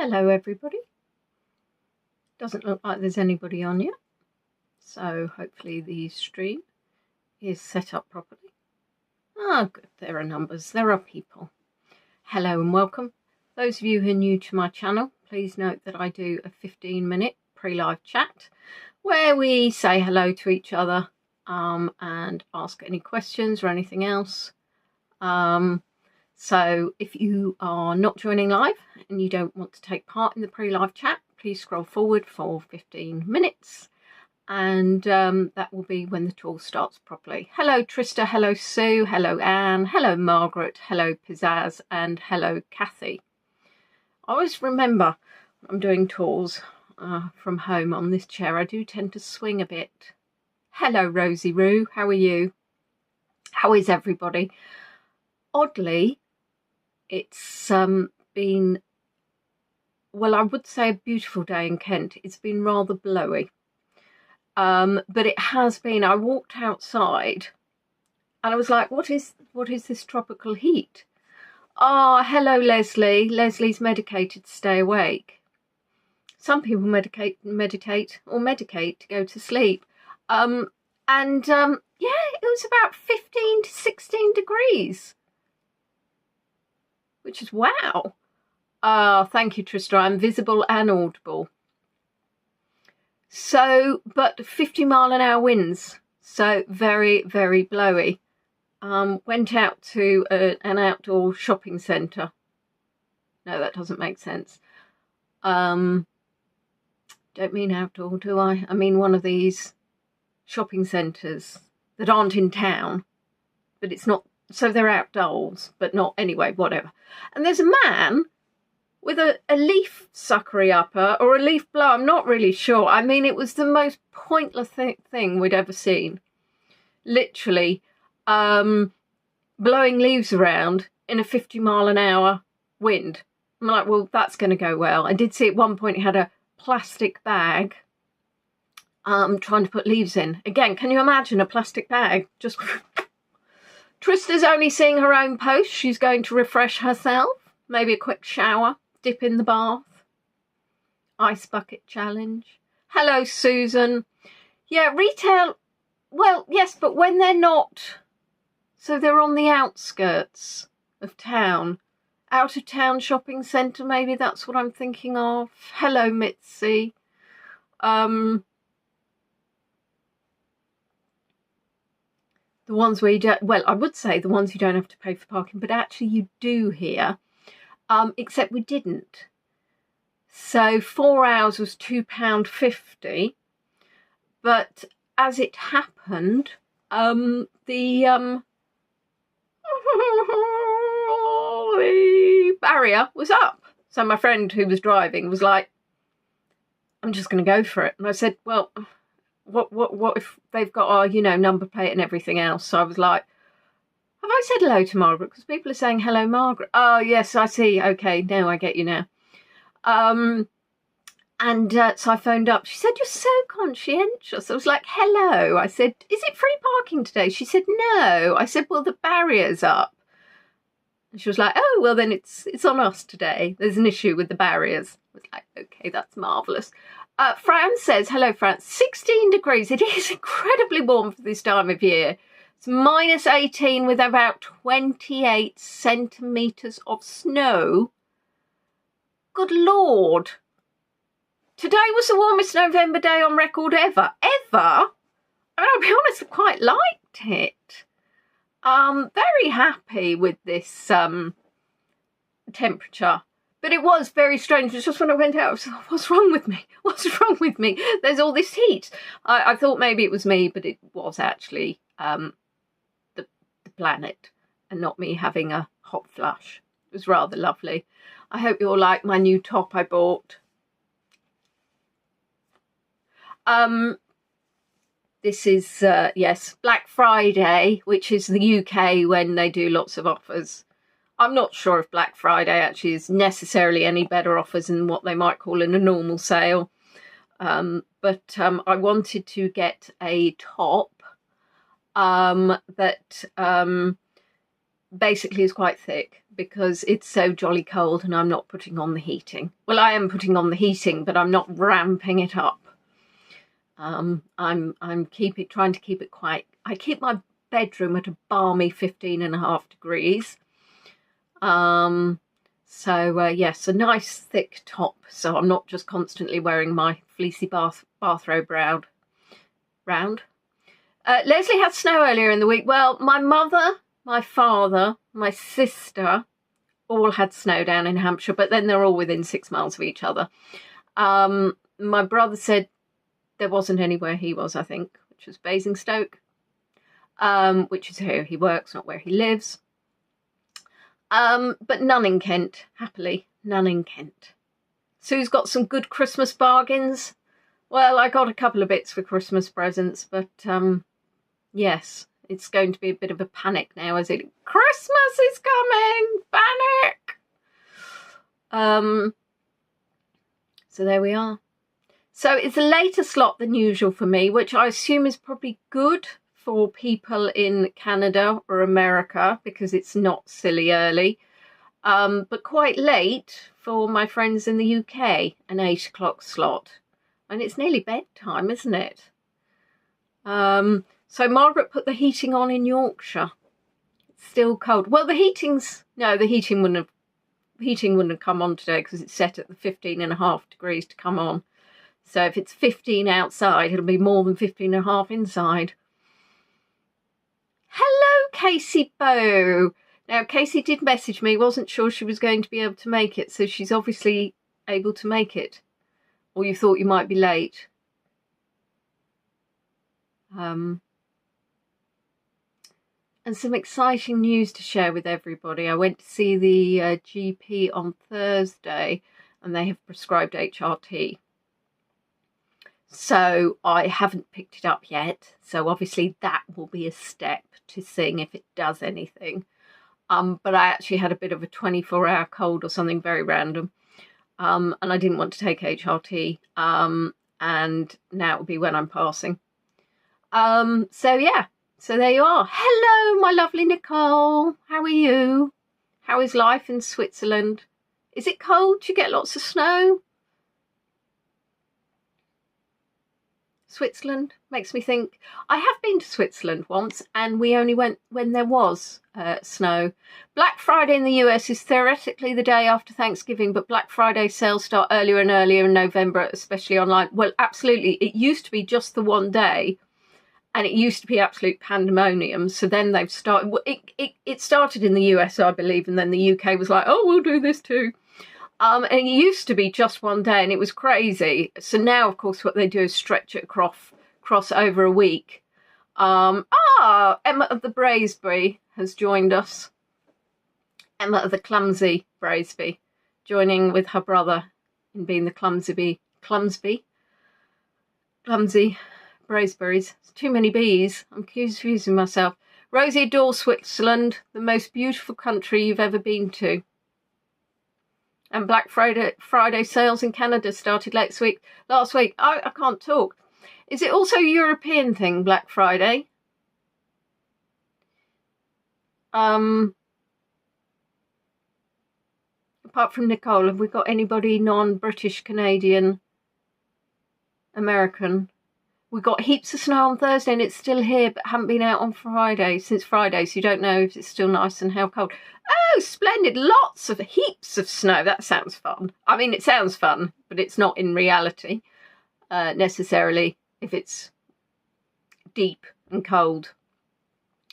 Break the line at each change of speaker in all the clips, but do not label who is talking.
Hello everybody. Doesn't look like there's anybody on yet, so hopefully the stream is set up properly. Ah, good, there are numbers, there are people. Hello and welcome. Those of you who are new to my channel, please note that I do a 15-minute pre-live chat where we say hello to each other and ask any questions or anything else. So if you are not joining live and you don't want to take part in the pre-live chat, please scroll forward for 15 minutes and that will be when the tour starts properly. Hello Trista, hello Sue, hello Anne, hello Margaret, hello Pizzazz and hello Kathy. I always remember when I'm doing tours from home on this chair, I do tend to swing a bit. Hello Rosie Roo, how are you? How is everybody? Oddly, it's been, well, I would say a beautiful day in Kent. It's been rather blowy, but it has been. I walked outside and I was like, what is this tropical heat? Ah, hello Leslie. Leslie's medicated to stay awake. Some people meditate to go to sleep. Yeah, it was about 15 to 16 degrees. Which is wow. Thank you, Trista. I'm visible and audible. So, but 50-mile-an-hour winds. So very, very blowy. Went out to an outdoor shopping centre. No, that doesn't make sense. Don't mean outdoor, do I? I mean one of these shopping centres that aren't in town, but it's not. So they're outdoors, but not anyway, whatever. And there's a man with a leaf suckery upper or a leaf blower. I'm not really sure. I mean, it was the most pointless thing we'd ever seen. Literally blowing leaves around in a 50-mile-an-hour wind. I'm like, well, that's going to go well. I did see at one point he had a plastic bag trying to put leaves in. Again, can you imagine a plastic bag just... Trista's only seeing her own post. She's going to refresh herself. Maybe a quick shower. Dip in the bath. Ice bucket challenge. Hello, Susan. Yeah, retail. Well, yes, but when they're not. So they're on the outskirts of town. Out of town shopping centre, maybe that's what I'm thinking of. Hello, Mitzi. The ones where you don't, well, I would say the ones you don't have to pay for parking, but actually you do here, except we didn't. So 4 hours was £2.50, but as it happened, the barrier was up. So my friend who was driving was like, I'm just going to go for it. And I said, well, what if they've got our, you know, number plate and everything else? So I was like, have I said hello to Margaret? Because people are saying hello, Margaret. Oh yes, I see. Okay, now I get you now. So I phoned up. She said, you're so conscientious. I was like, hello. I said, is it free parking today? She said, no. I said, well, the barrier's up. And she was like, oh, well then it's on us today. There's an issue with the barriers. I was like, okay, that's marvellous. Fran says, hello Fran, 16 degrees. It is incredibly warm for this time of year. It's minus 18 with about 28 centimetres of snow. Good Lord. Today was the warmest November day on record ever. Ever? I mean, I'll be honest, I quite liked it. Very happy with this temperature. But it was very strange. It was just when I went out, I was like, what's wrong with me? What's wrong with me? There's all this heat. I thought maybe it was me, but it was actually the planet and not me having a hot flush. It was rather lovely. I hope you all like my new top I bought. This is, yes, Black Friday, which is the UK when they do lots of offers. I'm not sure if Black Friday actually is necessarily any better offers than what they might call in a normal sale. But I wanted to get a top that basically is quite thick because it's so jolly cold and I'm not putting on the heating. Well, I am putting on the heating, but I'm not ramping it up. I'm trying to keep it quite. I keep my bedroom at a balmy 15.5 degrees. Yes, a nice thick top, so I'm not just constantly wearing my fleecy bathrobe round. Leslie had snow earlier in the week. Well, my mother, my father, my sister all had snow down in Hampshire, but then they're all within 6 miles of each other. My brother said there wasn't anywhere he was, I think, which was Basingstoke, which is where he works, not where he lives. But none in Kent, happily, none in Kent. Sue's got some good Christmas bargains. Well, I got a couple of bits for Christmas presents, but yes, it's going to be a bit of a panic now, as it Christmas is coming, panic. So there we are. So it's a later slot than usual for me, which I assume is probably good for people in Canada or America because it's not silly early, but quite late for my friends in the UK, an 8 o'clock slot. And it's nearly bedtime, isn't it? So Margaret put the heating on in Yorkshire. It's still cold. Well, the heating wouldn't have come on today because it's set at the 15.5 degrees to come on. So if it's 15 outside, it'll be more than 15.5 inside. Hello, Casey Bow. Now, Casey did message me, wasn't sure she was going to be able to make it, so she's obviously able to make it. Or you thought you might be late. And some exciting news to share with everybody. I went to see the GP on Thursday, and they have prescribed HRT. So I haven't picked it up yet. So obviously that will be a step to seeing if it does anything. But I actually had a bit of a 24-hour cold or something very random. And I didn't want to take HRT. And now it'll be when I'm passing. So yeah, so there you are. Hello, my lovely Nicole. How are you? How is life in Switzerland? Is it cold? Do you get lots of snow? Switzerland makes me think. I have been to Switzerland once, and we only went when there was snow. Black Friday in the US is theoretically the day after Thanksgiving, but Black Friday sales start earlier and earlier in November, especially online. Well, absolutely. It used to be just the one day, and it used to be absolute pandemonium. So then they've started. It started in the US, I believe, and then the UK was like, oh, we'll do this too. And it used to be just one day, and it was crazy. So now, of course, what they do is stretch it across over a week. Emma of the Braesby has joined us. Emma of the Clumsy Braesby, joining with her brother in being the Clumsy Braesburys. It's too many B's. I'm confusing myself. Rosie adores Switzerland, the most beautiful country you've ever been to. And Black Friday sales in Canada started last week. I can't talk. Is it also a European thing, Black Friday? Apart from Nicole, have we got anybody non-British, Canadian, American? We got heaps of snow on Thursday and it's still here, but haven't been out on Friday, since Friday, so you don't know if it's still nice and how cold. Oh, splendid. Heaps of snow. That sounds fun. I mean, it sounds fun, but it's not in reality, necessarily, if it's deep and cold.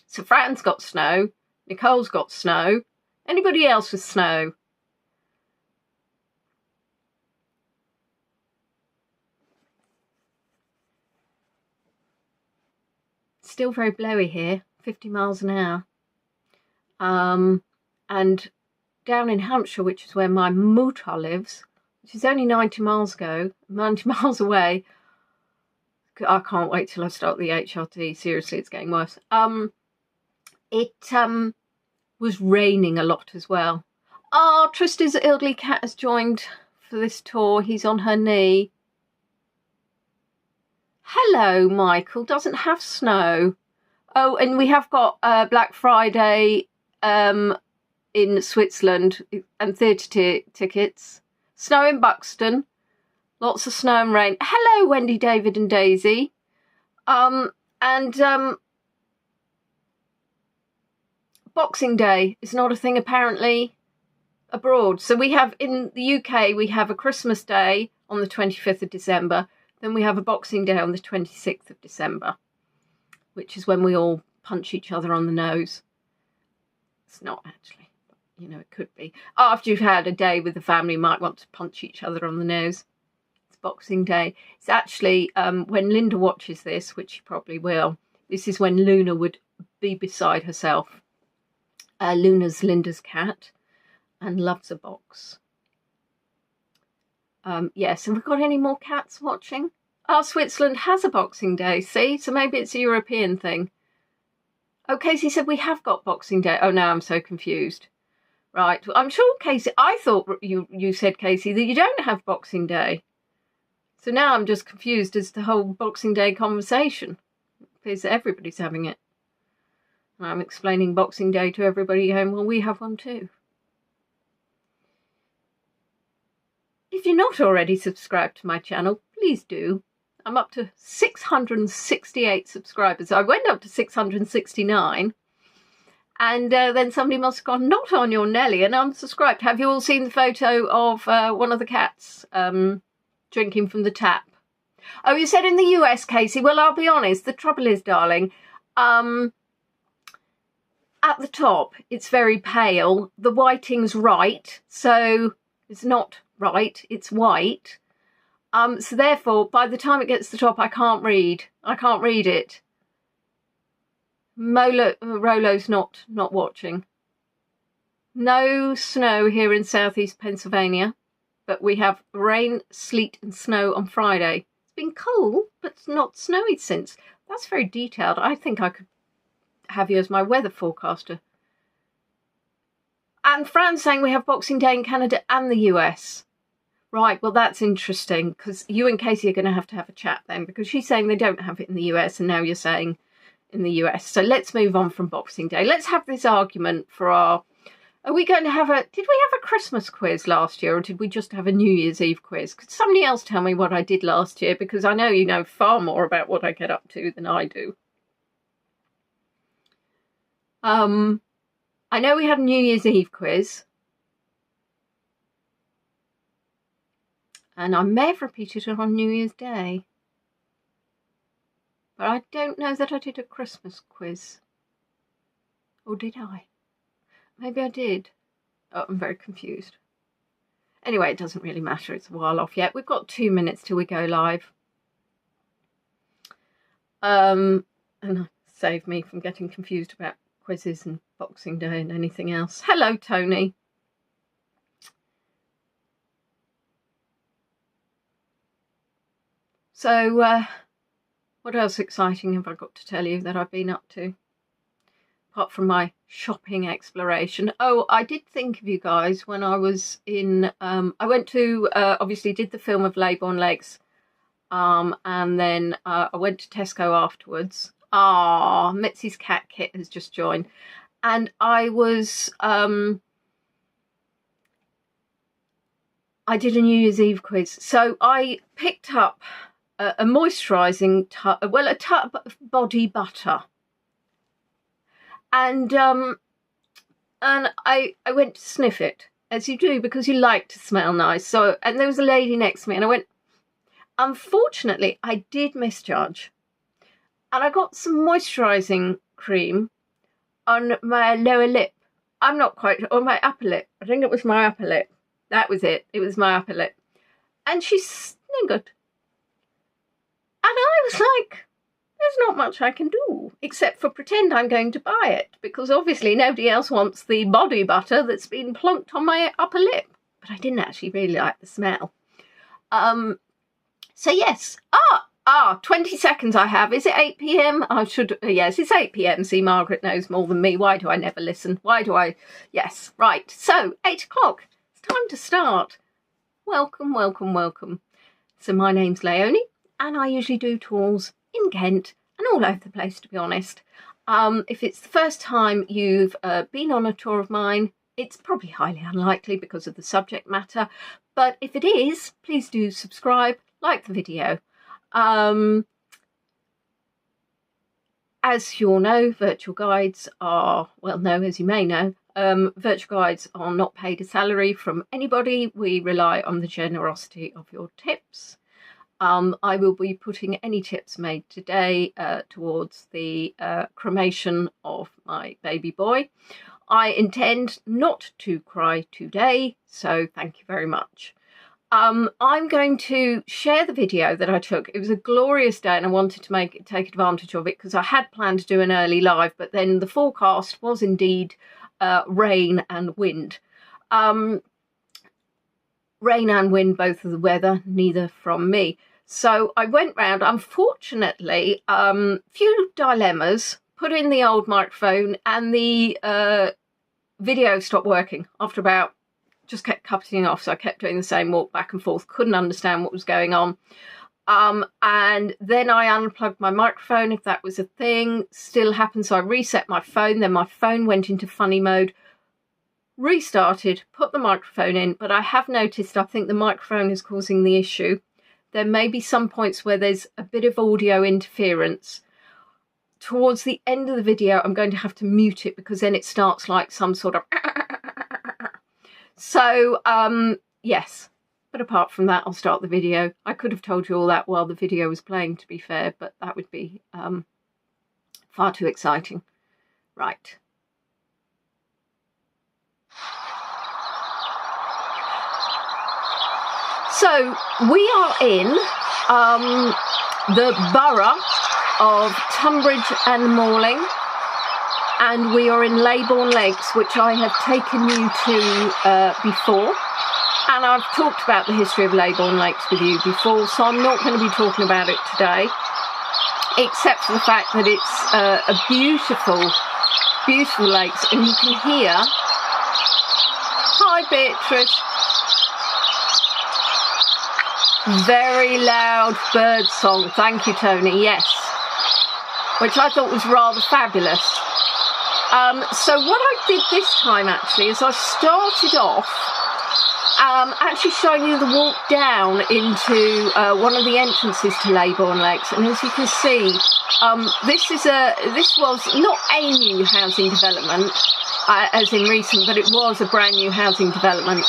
So Fran's got snow. Nicole's got snow. Anybody else with snow? Still very blowy here, 50 miles an hour. And down in Hampshire, which is where my mutter lives, which is only 90 miles away. I can't wait till I start the HRT. Seriously, it's getting worse. It was raining a lot as well. Oh, Trista's elderly cat has joined for this tour. He's on her knee. Hello, Michael. Doesn't have snow. Oh, and we have got Black Friday in Switzerland and theatre tickets. Snow in Buxton. Lots of snow and rain. Hello, Wendy, David and Daisy. Boxing Day is not a thing apparently abroad. So we have, in the UK, we have a Christmas Day on the 25th of December. Then we have a Boxing Day on the 26th of December, which is when we all punch each other on the nose. It's not actually, but, you know, it could be. After you've had a day with the family, you might want to punch each other on the nose. It's Boxing Day. It's actually, when Linda watches this, which she probably will, this is when Luna would be beside herself. Luna's Linda's cat and loves a box. Yes, have we got any more cats watching? Oh, Switzerland has a Boxing Day, see? So maybe it's a European thing. Oh, Casey said we have got Boxing Day. Oh, no, I'm so confused. Right, I'm sure, Casey, I thought you said, Casey, that you don't have Boxing Day. So now I'm just confused as to the whole Boxing Day conversation. It appears that everybody's having it. And I'm explaining Boxing Day to everybody home. Well, we have one too. If you're not already subscribed to my channel, please do. I'm up to 668 subscribers. I went up to 669. And then somebody must have gone, not on your Nelly, and unsubscribed. Have you all seen the photo of one of the cats drinking from the tap? Oh, you said in the US, Casey. Well, I'll be honest. The trouble is, darling, at the top, it's very pale. The whiting's right, so it's not right, it's white. So therefore, by the time it gets to the top, I can't read. I can't read it. Rolo's not watching. No snow here in southeast Pennsylvania, but we have rain, sleet and snow on Friday. It's been cold, but not snowy since. That's very detailed. I think I could have you as my weather forecaster. And Fran's saying we have Boxing Day in Canada and the US. Right, well that's interesting, because you and Casey are going to have a chat then, because she's saying they don't have it in the US and now you're saying in the US. So let's move on from Boxing Day. Let's have this argument for our... Are we going to have a... Did we have a Christmas quiz last year, or did we just have a New Year's Eve quiz? Could somebody else tell me what I did last year, because I know you know far more about what I get up to than I do. I know we had a New Year's Eve quiz. And I may have repeated it on New Year's Day. But I don't know that I did a Christmas quiz. Or did I? Maybe I did. Oh, I'm very confused. Anyway, it doesn't really matter. It's a while off yet. We've got 2 minutes till we go live. And save me from getting confused about quizzes and Boxing Day and anything else. Hello, Tony. So, what else exciting have I got to tell you that I've been up to? Apart from my shopping exploration. Oh, I did think of you guys when I was in... I went to, obviously did the film of Leybourne Lakes. And then I went to Tesco afterwards. Ah, Mitzi's cat Kit has just joined. And I was... I did a New Year's Eve quiz. So I picked up a moisturising tub, well, a tub of body butter. And I went to sniff it, as you do, because you like to smell nice. So, and there was a lady next to me, and I went, unfortunately, I did misjudge. And I got some moisturising cream on my lower lip. I'm not quite, or my upper lip. I think it was my upper lip. That was it. It was my upper lip. And she sniggered. And I was like, there's not much I can do except for pretend I'm going to buy it, because obviously nobody else wants the body butter that's been plonked on my upper lip. But I didn't actually really like the smell. So yes. 20 seconds I have. Is it 8 p.m? I should, yes, it's 8 p.m. See, Margaret knows more than me. Why do I never listen? Why do I? Yes, right. So 8 o'clock. It's time to start. Welcome, welcome, welcome. So my name's Leonie, and I usually do tours in Kent and all over the place, to be honest. If it's the first time you've been on a tour of mine, it's probably highly unlikely because of the subject matter, but if it is, please do subscribe, like the video. As you all know, virtual guides are, well, no, as you may know, virtual guides are not paid a salary from anybody. We rely on the generosity of your tips. I will be putting any tips made today towards the cremation of my baby boy. I intend not to cry today, so thank you very much. I'm going to share the video that I took. It was a glorious day and I wanted to take advantage of it because I had planned to do an early live, but then the forecast was indeed rain and wind. Rain and wind, both of the weather, neither from me. So I went round, unfortunately, few dilemmas, put in the old microphone and the video stopped working after about, just kept cutting off, so I kept doing the same walk back and forth, couldn't understand what was going on. And then I unplugged my microphone, if that was a thing, still happened, so I reset my phone, then my phone went into funny mode, restarted, put the microphone in, but I have noticed, I think the microphone is causing the issue. There may be some points where there's a bit of audio interference. Towards the end of the video, I'm going to have to mute it because then it starts like some sort of... So, yes. But apart from that, I'll start the video. I could have told you all that while the video was playing, to be fair, but that would be far too exciting. Right. So, we are in the borough of Tunbridge and Malling, and we are in Leybourne Lakes, which I have taken you to before. And I've talked about the history of Leybourne Lakes with you before, so I'm not going to be talking about it today, except for the fact that it's a beautiful, beautiful lakes, and you can hear, hi Beatrice, very loud bird song, thank you Tony, yes, which I thought was rather fabulous. So what I did this time actually is I started off actually showing you the walk down into one of the entrances to Leybourne Lakes, and as you can see, this was not a new housing development as in recent, but it was a brand new housing development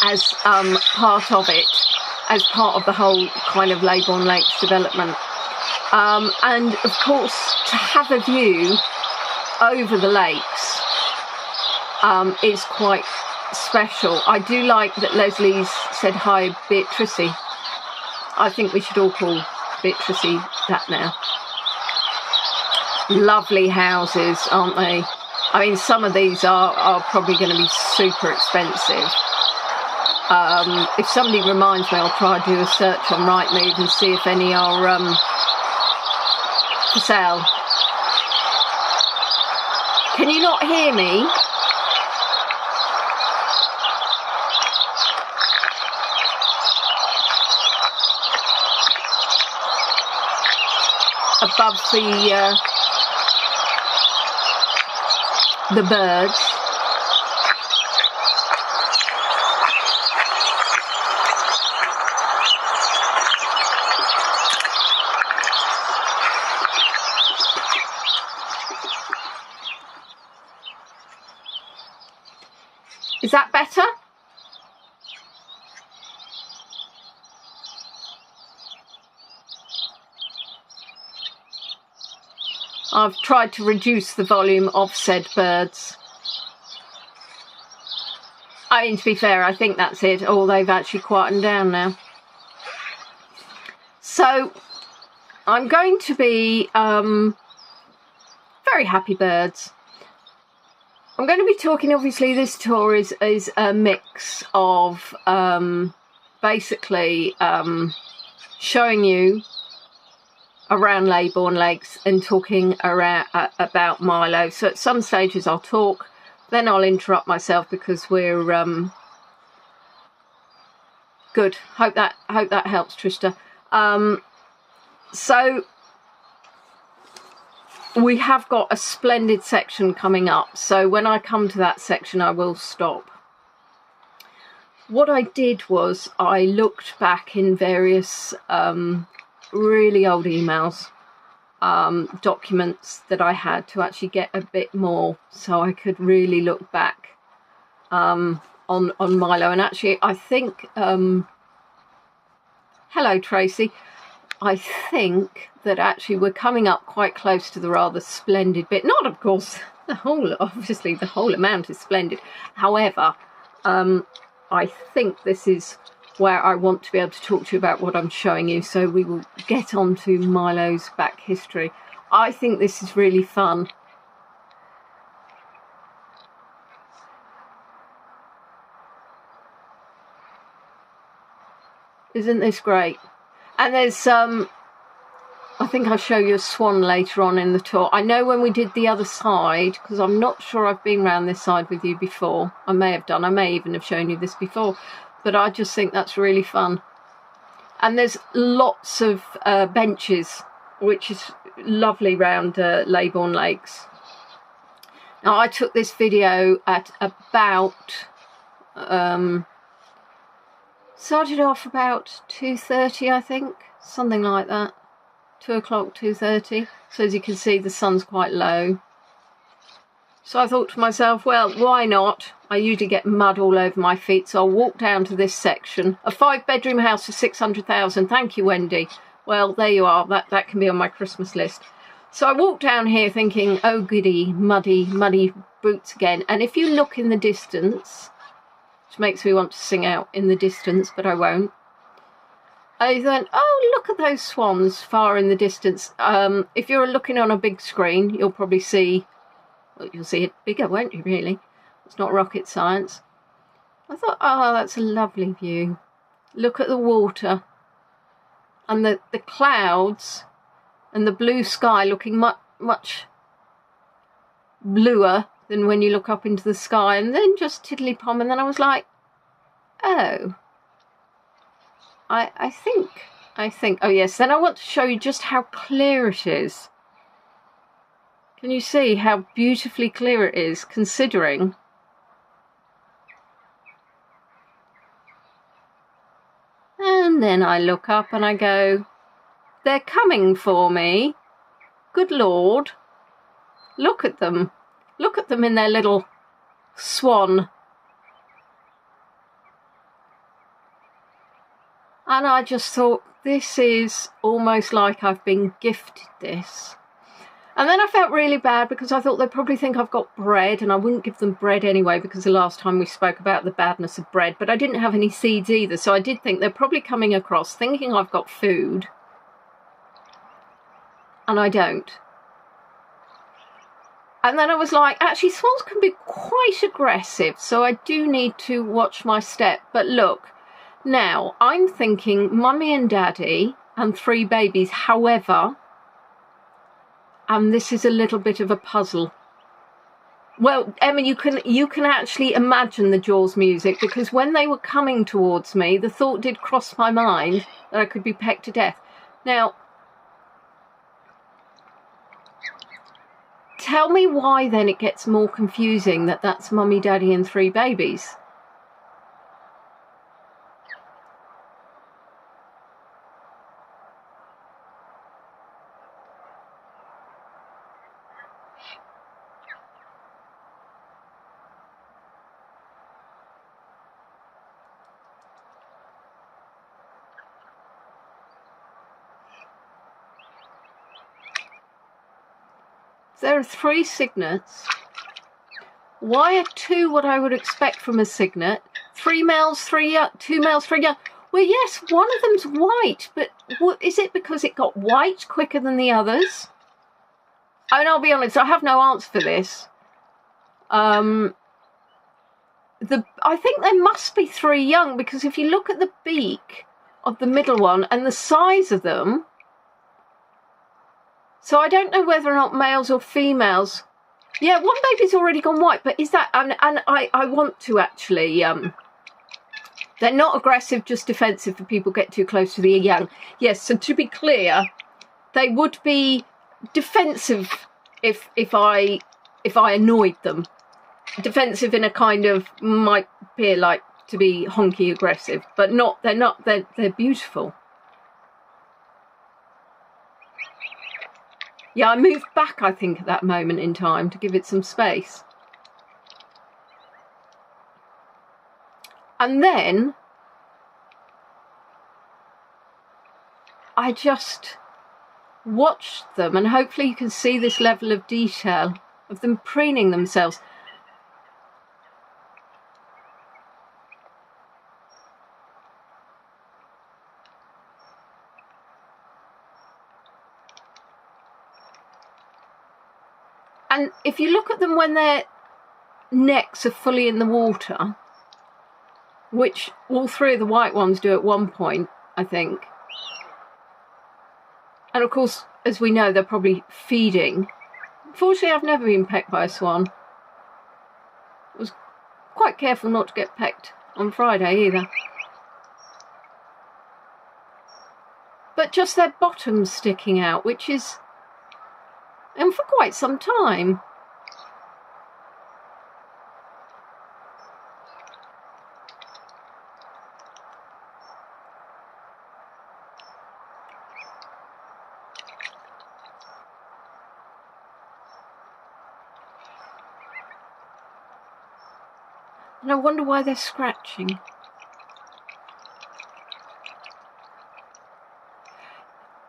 as part of it, as part of the whole kind of Leybourne Lakes development. And of course, to have a view over the lakes is quite special. I do like that Leslie's said hi Beatrice. I think we should all call Beatrice that now. Lovely houses, aren't they? I mean, some of these are probably going to be super expensive. If somebody reminds me, I'll try to do a search on Rightmove and see if any are for sale. Can you not hear me? Above the birds. Is that better? I've tried to reduce the volume of said birds. I mean, to be fair, I think that's it. Oh, they've actually quietened down now. So, I'm going to be very happy birds. I'm going to be talking, obviously, this tour is a mix of basically showing you around Leybourne Lakes and talking around about Milo. So at some stages I'll talk, then I'll interrupt myself because we're good. Hope that helps, Trista. So we have got a splendid section coming up, so when I come to that section I will stop. What I did was I looked back in various really old emails, documents that I had, to actually get a bit more, so I could really look back on Milo. And actually I think, hello Tracy, I think that actually we're coming up quite close to the rather splendid bit. Not, of course, obviously the whole amount is splendid. However, I think this is where I want to be able to talk to you about what I'm showing you. So we will get on to Milo's back history. I think this is really fun. Isn't this great? And there's I think I'll show you a swan later on in the tour. I know when we did the other side, because I'm not sure I've been round this side with you before. I may have done. I may even have shown you this before. But I just think that's really fun. And there's lots of benches, which is lovely round Leybourne Lakes. Now, I took this video at about... started off about 2:30, I think. Something like that. 2 o'clock, 2:30. So as you can see, the sun's quite low. So I thought to myself, well, why not? I usually get mud all over my feet, so I'll walk down to this section. A 5-bedroom house for 600,000. Thank you, Wendy. Well, there you are. That can be on my Christmas list. So I walked down here thinking, oh goody, muddy boots again. And if you look in the distance, which makes me want to sing out In the Distance, but I won't. I thought, oh, look at those swans far in the distance. If you're looking on a big screen, you'll probably see, well, you'll see it bigger, won't you, really? It's not rocket science. I thought, oh, that's a lovely view. Look at the water and the clouds and the blue sky looking much bluer than when you look up into the sky. And then just tiddly-pom, and then I was like, oh, I think, oh yes, then I want to show you just how clear it is. Can you see how beautifully clear it is, considering? And then I look up and I go, they're coming for me. Good Lord. Look at them. Look at them in their little swan. And I just thought, this is almost like I've been gifted this. And then I felt really bad because I thought they'd probably think I've got bread, and I wouldn't give them bread anyway because the last time we spoke about the badness of bread, but I didn't have any seeds either. So I did think they're probably coming across thinking I've got food, and I don't. And then I was like, actually, swans can be quite aggressive, so I do need to watch my step. But look, now I'm thinking mummy and daddy and 3 babies. However, and this is a little bit of a puzzle. Well, Emma, you can actually imagine the Jaws music, because when they were coming towards me, the thought did cross my mind that I could be pecked to death. Now, tell me why then it gets more confusing that that's mummy, daddy and 3 babies. There are 3 cygnets. Why are 2 what I would expect from a cygnet? 3 males, 3 young, 2 males, 3 young. Well, yes, one of them's white, but what, is it because it got white quicker than the others? I mean, I'll be honest, I have no answer for this. I think there must be 3 young, because if you look at the beak of the middle one and the size of them, so I don't know whether or not males or females. Yeah, one baby's already gone white, but is that... And I want to actually... they're not aggressive, just defensive if people get too close to the young. Yes, so to be clear, they would be defensive if I annoyed them. Defensive in a kind of, might appear like to be honky aggressive, but not. They're beautiful. Yeah, I moved back, I think, at that moment in time to give it some space. And then I just watched them, and hopefully you can see this level of detail of them preening themselves. And if you look at them when their necks are fully in the water, which all three of the white ones do at one point, I think. And of course, as we know, they're probably feeding. Fortunately, I've never been pecked by a swan. I was quite careful not to get pecked on Friday either. But just their bottoms sticking out, which is, and for quite some time. And I wonder why they're scratching.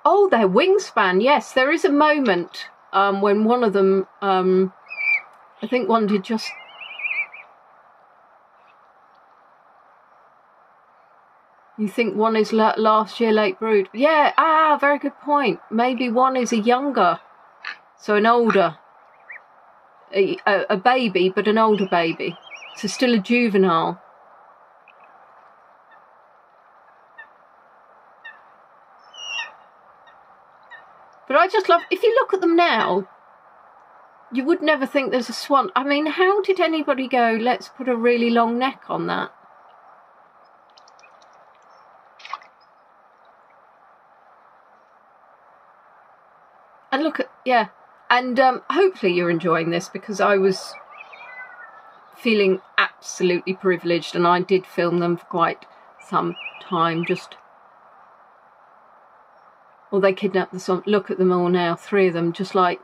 Oh, their wingspan, yes. There is a moment when one of them, I think one did just... You think one is last year late brood. Yeah, very good point. Maybe one is a younger, so an older, a baby, but an older baby. So still a juvenile. But I just love, if you look at them now, you would never think there's a swan. I mean, how did anybody go, let's put a really long neck on that? And look at, yeah. And hopefully you're enjoying this, because I was feeling absolutely privileged, and I did film them for quite some time. Just, well, they kidnapped the swan. Look at them all now, three of them, just like,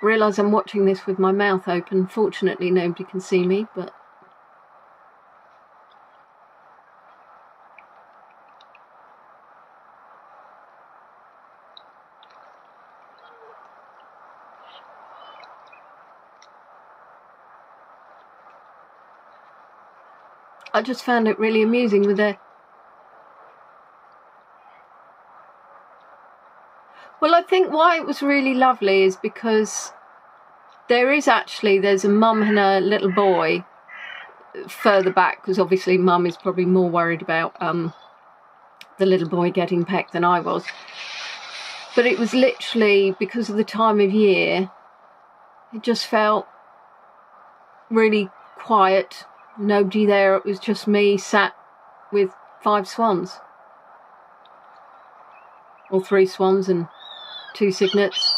realise I'm watching this with my mouth open. Fortunately nobody can see me, but I just found it really amusing with their... Well, I think why it was really lovely is because there's a mum and a little boy further back, because obviously mum is probably more worried about the little boy getting pecked than I was. But it was literally, because of the time of year, it just felt really quiet, nobody there. It was just me sat with 5 swans, or 3 swans and 2 cygnets.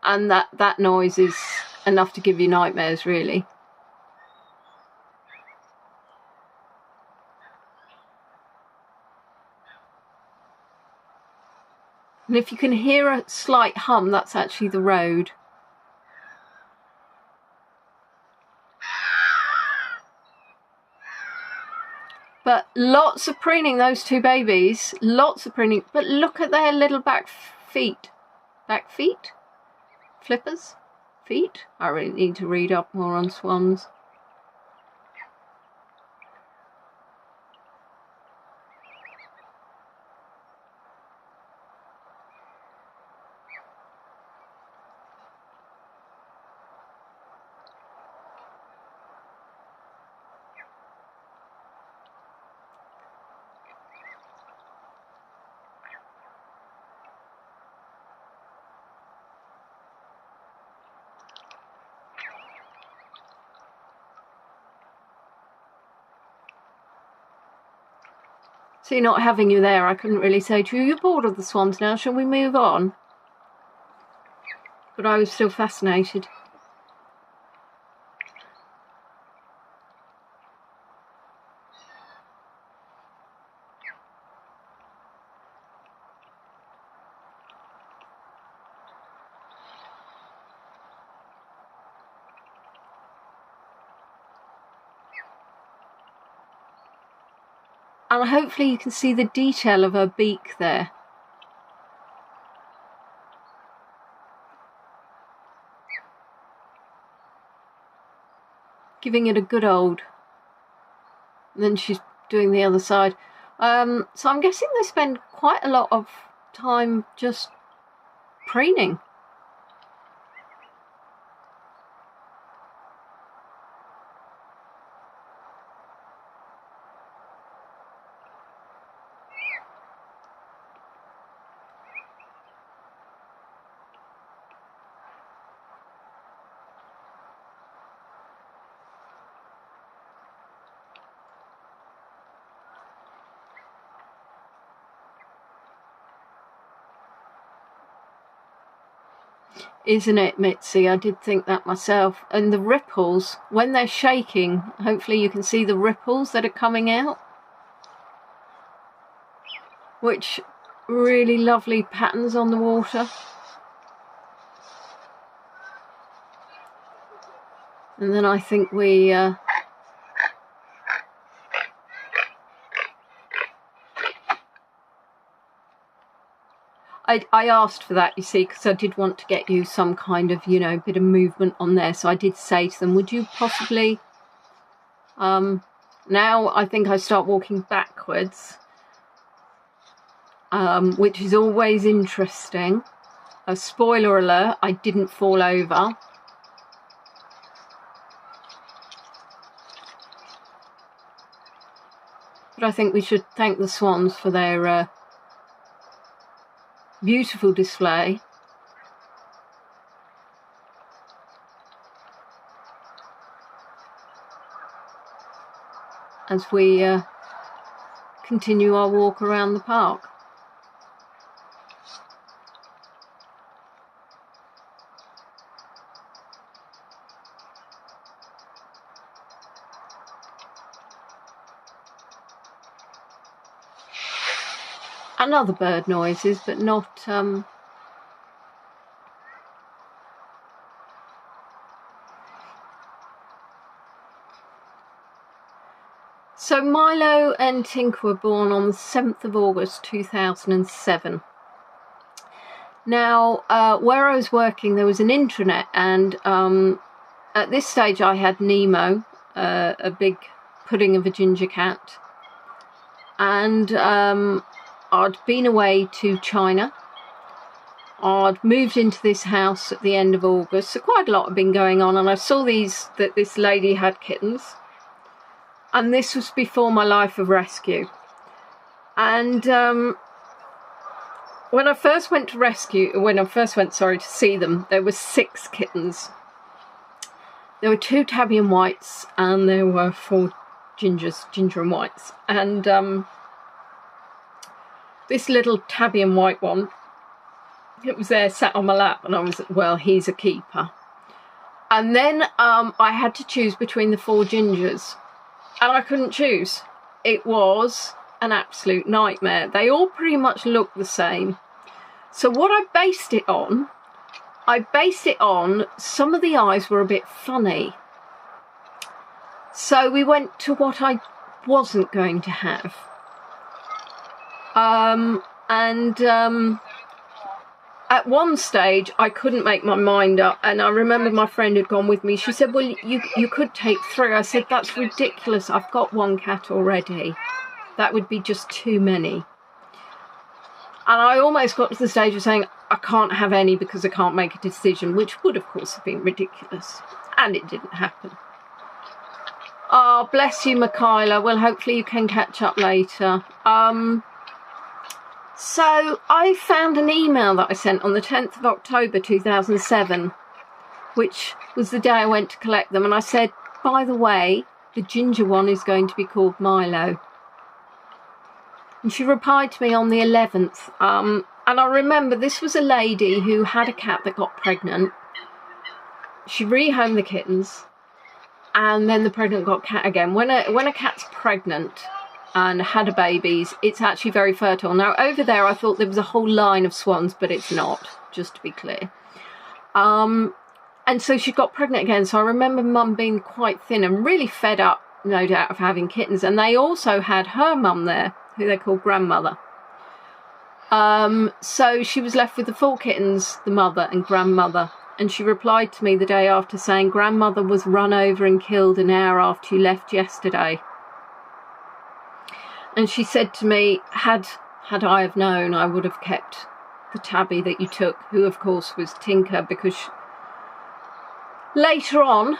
And that noise is enough to give you nightmares, really. And if you can hear a slight hum, that's actually the road. But lots of preening, those 2 babies. Lots of preening. But look at their little back feet. Back feet? Flippers? Feet? I really need to read up more on swans. See, not having you there, I couldn't really say to you, you're bored of the swans now, shall we move on? But I was still fascinated. And hopefully you can see the detail of her beak there. Giving it a good old. And then she's doing the other side. So I'm guessing they spend quite a lot of time just preening. Isn't it, Mitzi? I did think that myself. And the ripples, when they're shaking, hopefully you can see the ripples that are coming out. Which really lovely patterns on the water. And then I think we... I asked for that, you see, because I did want to get you some kind of, you know, bit of movement on there. So I did say to them, would you possibly... now I think I start walking backwards, which is always interesting. A spoiler alert, I didn't fall over. But I think we should thank the swans for their... beautiful display. As we continue our walk around the park. And other bird noises, but not So Milo and Tinker were born on the 7th of August 2007. Now, where I was working, there was an intranet, and at this stage I had Nemo, a big pudding of a ginger cat, and I'd been away to China. I'd moved into this house at the end of August, so quite a lot had been going on, and I saw that this lady had kittens, and this was before my life of rescue. And when I first went to see them, there were 6 kittens. There were 2 tabby and whites, and there were 4 ginger and whites, and this little tabby and white one, it was there sat on my lap, and I was, well, he's a keeper. And then I had to choose between the 4 gingers, and I couldn't choose. It was an absolute nightmare. They all pretty much looked the same. So what I based it on, some of the eyes were a bit funny. So we went to what I wasn't going to have. At one stage I couldn't make my mind up, and I remember my friend had gone with me. She said, well, you could take 3. I said, that's ridiculous, I've got 1 cat already. That would be just too many. And I almost got to the stage of saying I can't have any because I can't make a decision, which would of course have been ridiculous, and it didn't happen. Oh, bless you, Michaela. Well, hopefully you can catch up later. So I found an email that I sent on the 10th of October 2007, which was the day I went to collect them, and I said, by the way, the ginger one is going to be called Milo. And she replied to me on the 11th. And I remember this was a lady who had a cat that got pregnant. She rehomed the kittens, and then the pregnant got cat again. When a cat's pregnant and had a babies, it's actually very fertile. Now over there I thought there was a whole line of swans, but it's not, just to be clear. And so she got pregnant again. So I remember Mum being quite thin and really fed up, no doubt, of having kittens. And they also had her mum there, who they called grandmother. So she was left with the 4 kittens, the mother and grandmother. And she replied to me the day after saying, "Grandmother was run over and killed an hour after you left yesterday." And she said to me, had I have known, I would have kept the tabby that you took, who of course was Tinker, because later on,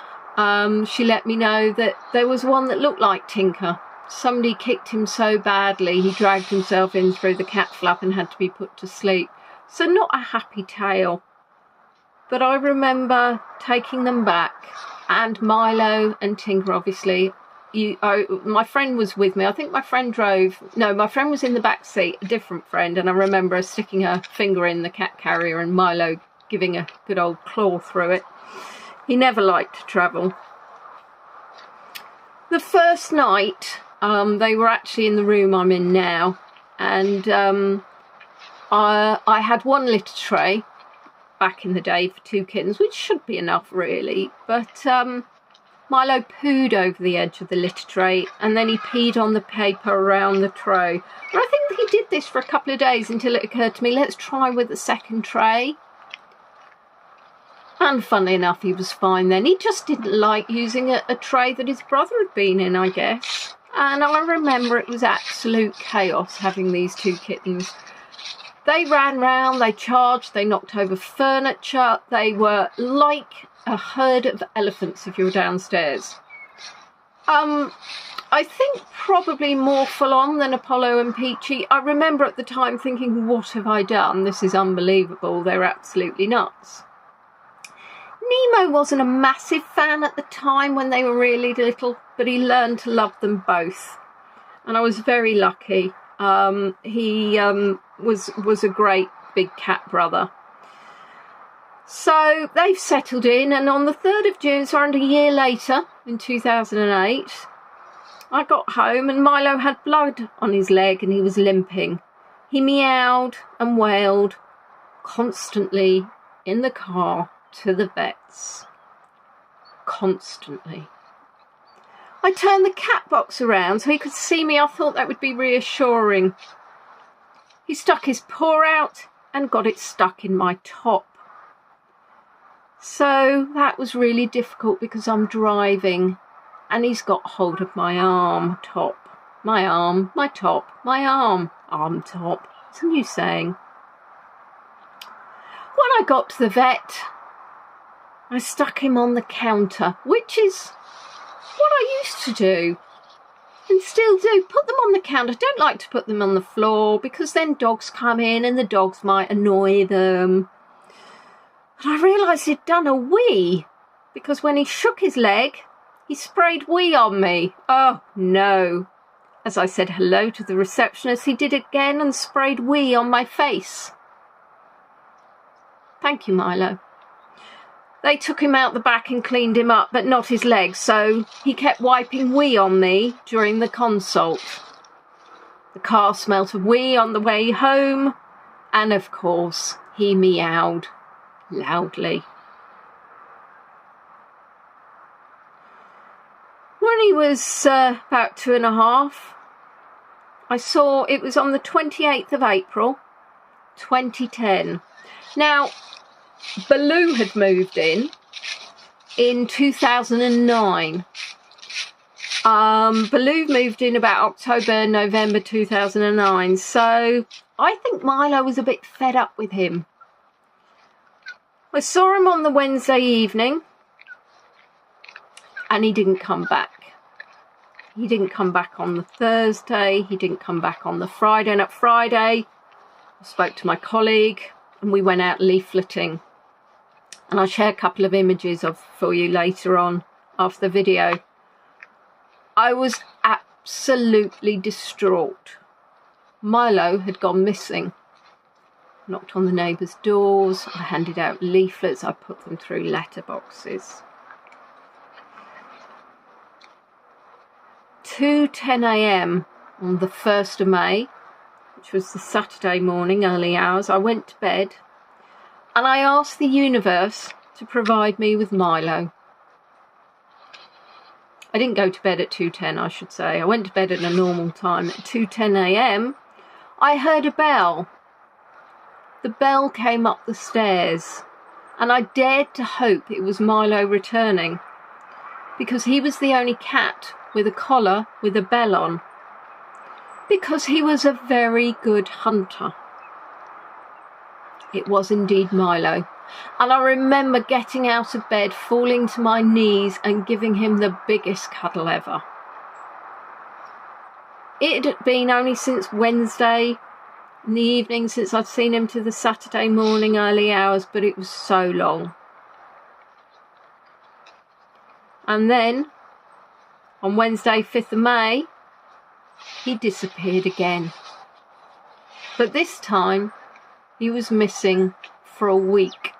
she let me know that there was one that looked like Tinker. Somebody kicked him so badly he dragged himself in through the cat flap and had to be put to sleep. So not a happy tale. But I remember taking them back, and Milo and Tinker, obviously. My friend was with me. I think my friend drove. No, my friend was in the back seat, a different friend, and I remember her sticking her finger in the cat carrier and Milo giving a good old claw through it. He never liked to travel. The first night, they were actually in the room I'm in now, and I had 1 litter tray back in the day for 2 kittens, which should be enough really, but Milo pooed over the edge of the litter tray, and then he peed on the paper around the tray. And I think he did this for a couple of days until it occurred to me, let's try with the second tray. And funnily enough, he was fine then. He just didn't like using a tray that his brother had been in, I guess. And I remember it was absolute chaos having these 2 kittens. They ran round, they charged, they knocked over furniture. They were like a herd of elephants if you were downstairs. I think probably more full on than Apollo and Peachy. I remember at the time thinking, what have I done? This is unbelievable. They're absolutely nuts. Nemo wasn't a massive fan at the time when they were really little, but he learned to love them both. And I was very lucky. He was a great big cat brother. So they've settled in, and on the 3rd of June, so around a year later, in 2008, I got home and Milo had blood on his leg and he was limping. He meowed and wailed constantly in the car to the vets. Constantly. I turned the cat box around so he could see me. I thought that would be reassuring. He stuck his paw out and got it stuck in my top. So that was really difficult because I'm driving and he's got hold of my arm top. My arm, my top, my arm, arm top. It's a new saying. When I got to the vet, I stuck him on the counter, which is what I used to do and still do. Put them on the counter. I don't like to put them on the floor because then dogs come in and the dogs might annoy them. And I realised he'd done a wee because when he shook his leg, he sprayed wee on me. Oh no. As I said hello to the receptionist, he did it again and sprayed wee on my face. Thank you, Milo. They took him out the back and cleaned him up, but not his legs, so he kept wiping wee on me during the consult. The car smelt of wee on the way home, and of course, he meowed loudly. When he was about 2.5, I saw it was on the 28th of April, 2010. Now, Baloo had moved in 2009. Baloo moved in about October, November 2009. So I think Milo was a bit fed up with him. I saw him on the Wednesday evening and he didn't come back. He didn't come back on the Thursday. He didn't come back on the Friday. And at Friday, I spoke to my colleague and we went out leafleting. And I'll share a couple of images for you later on after the video. I was absolutely distraught Milo had gone missing. Knocked on the neighbours' doors, I handed out leaflets, I put them through letterboxes. 2:10 a.m. on the 1st of May, which was the Saturday morning, early hours, I went to bed and I asked the universe to provide me with Milo. I didn't go to bed at 2:10, I should say. I went to bed at a normal time. At 2:10 a.m, I heard a bell. The bell came up the stairs, and I dared to hope it was Milo returning, because he was the only cat with a collar with a bell on, because he was a very good hunter. It was indeed Milo. And I remember getting out of bed, falling to my knees and giving him the biggest cuddle ever. It had been only since Wednesday in the evening since I'd seen him to the Saturday morning early hours, but it was so long. And then, on Wednesday 5th of May, he disappeared again. But this time, he was missing for a week.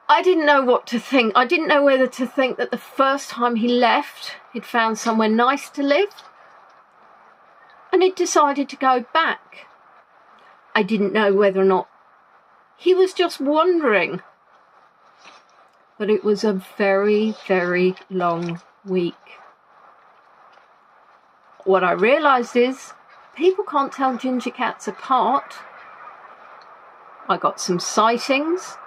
I didn't know what to think. I didn't know whether to think that the first time he left, he'd found somewhere nice to live, and he'd decided to go back. I didn't know whether or not he was just wandering. But it was a very, very long week. What I realised is, people can't tell ginger cats apart. I got some sightings,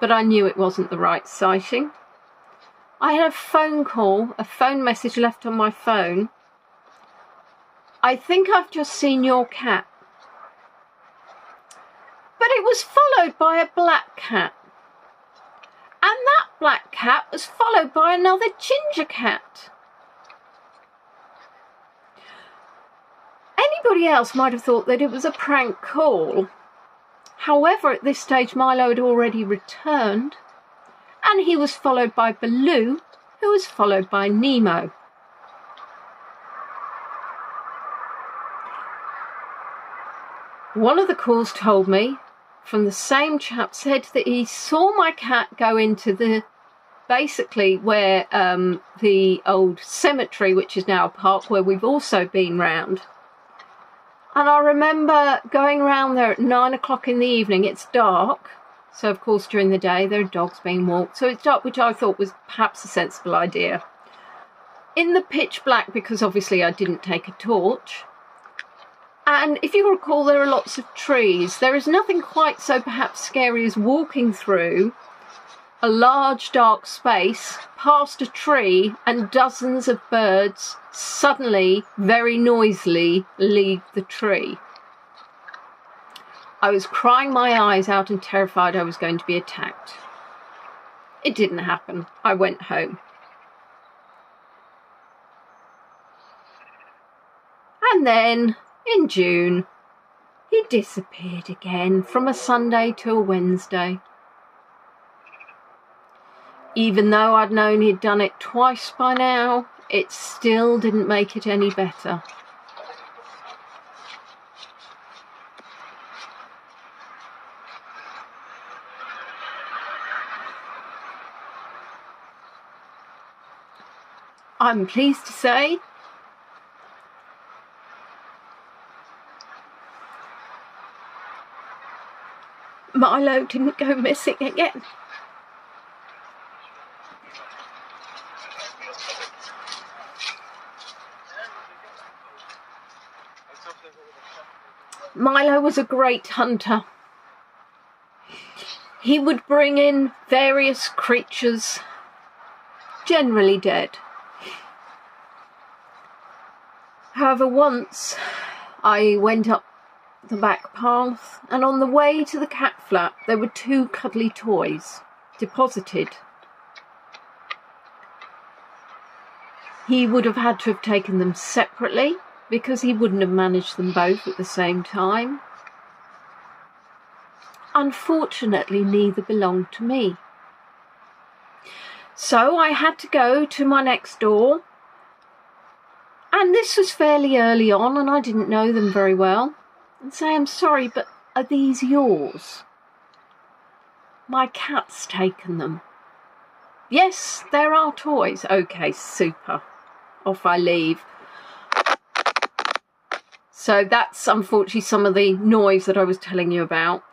but I knew it wasn't the right sighting. I had a phone call, a phone message left on my phone. I think I've just seen your cat. But it was followed by a black cat. And that black cat was followed by another ginger cat. Anybody else might have thought that it was a prank call. However, at this stage, Milo had already returned, and he was followed by Baloo, who was followed by Nemo. One of the calls told me, from the same chap, said that he saw my cat go into the, basically where the old cemetery, which is now a park, where we've also been round. And I remember going around there at 9 o'clock in the evening. It's dark, so of course during the day there are dogs being walked, so it's dark, which I thought was perhaps a sensible idea. In the pitch black, because obviously I didn't take a torch, and if you recall, there are lots of trees. There is nothing quite so perhaps scary as walking through a large dark space past a tree and dozens of birds suddenly, very noisily, leave the tree. I was crying my eyes out and terrified I was going to be attacked. It didn't happen. I went home. And then, in June, he disappeared again from a Sunday to a Wednesday. Even though I'd known he'd done it twice by now, it still didn't make it any better. I'm pleased to say Milo didn't go missing again. Milo was a great hunter. He would bring in various creatures, generally dead. However, once I went up the back path, and on the way to the cat flap there were 2 cuddly toys deposited. He would have had to have taken them separately, because he wouldn't have managed them both at the same time. Unfortunately, neither belonged to me. So I had to go to my next door And this was fairly early on, and I didn't know them very well, and say, I'm sorry, but are these yours? My cat's taken them. Yes, there are toys. Okay, super. Off I leave. So that's unfortunately some of the noise that I was telling you about.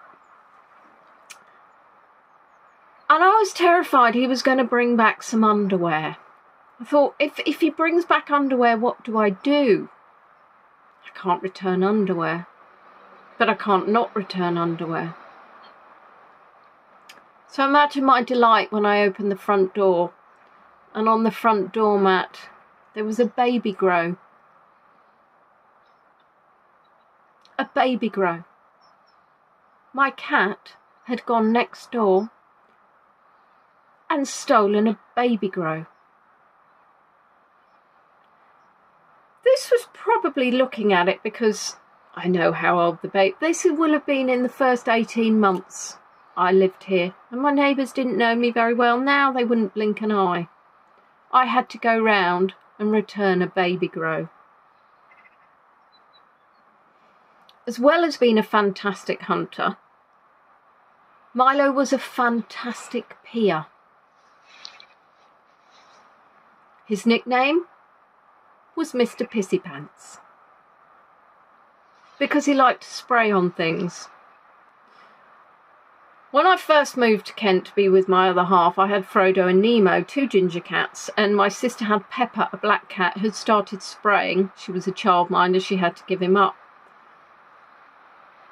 And I was terrified he was going to bring back some underwear. I thought, if he brings back underwear, what do? I can't return underwear. But I can't not return underwear. So imagine my delight when I opened the front door, and on the front doormat there was a baby grow. A baby grow. My cat had gone next door and stolen a baby grow. This was probably looking at it because I know how old the baby... This will have been in the first 18 months I lived here. And my neighbours didn't know me very well. Now they wouldn't blink an eye. I had to go round and return a baby grow. As well as being a fantastic hunter, Milo was a fantastic peer. His nickname was Mr. Pissy Pants, because he liked to spray on things. When I first moved to Kent to be with my other half, I had Frodo and Nemo, 2 ginger cats, and my sister had Pepper, a black cat, who'd started spraying. She was a childminder, she had to give him up.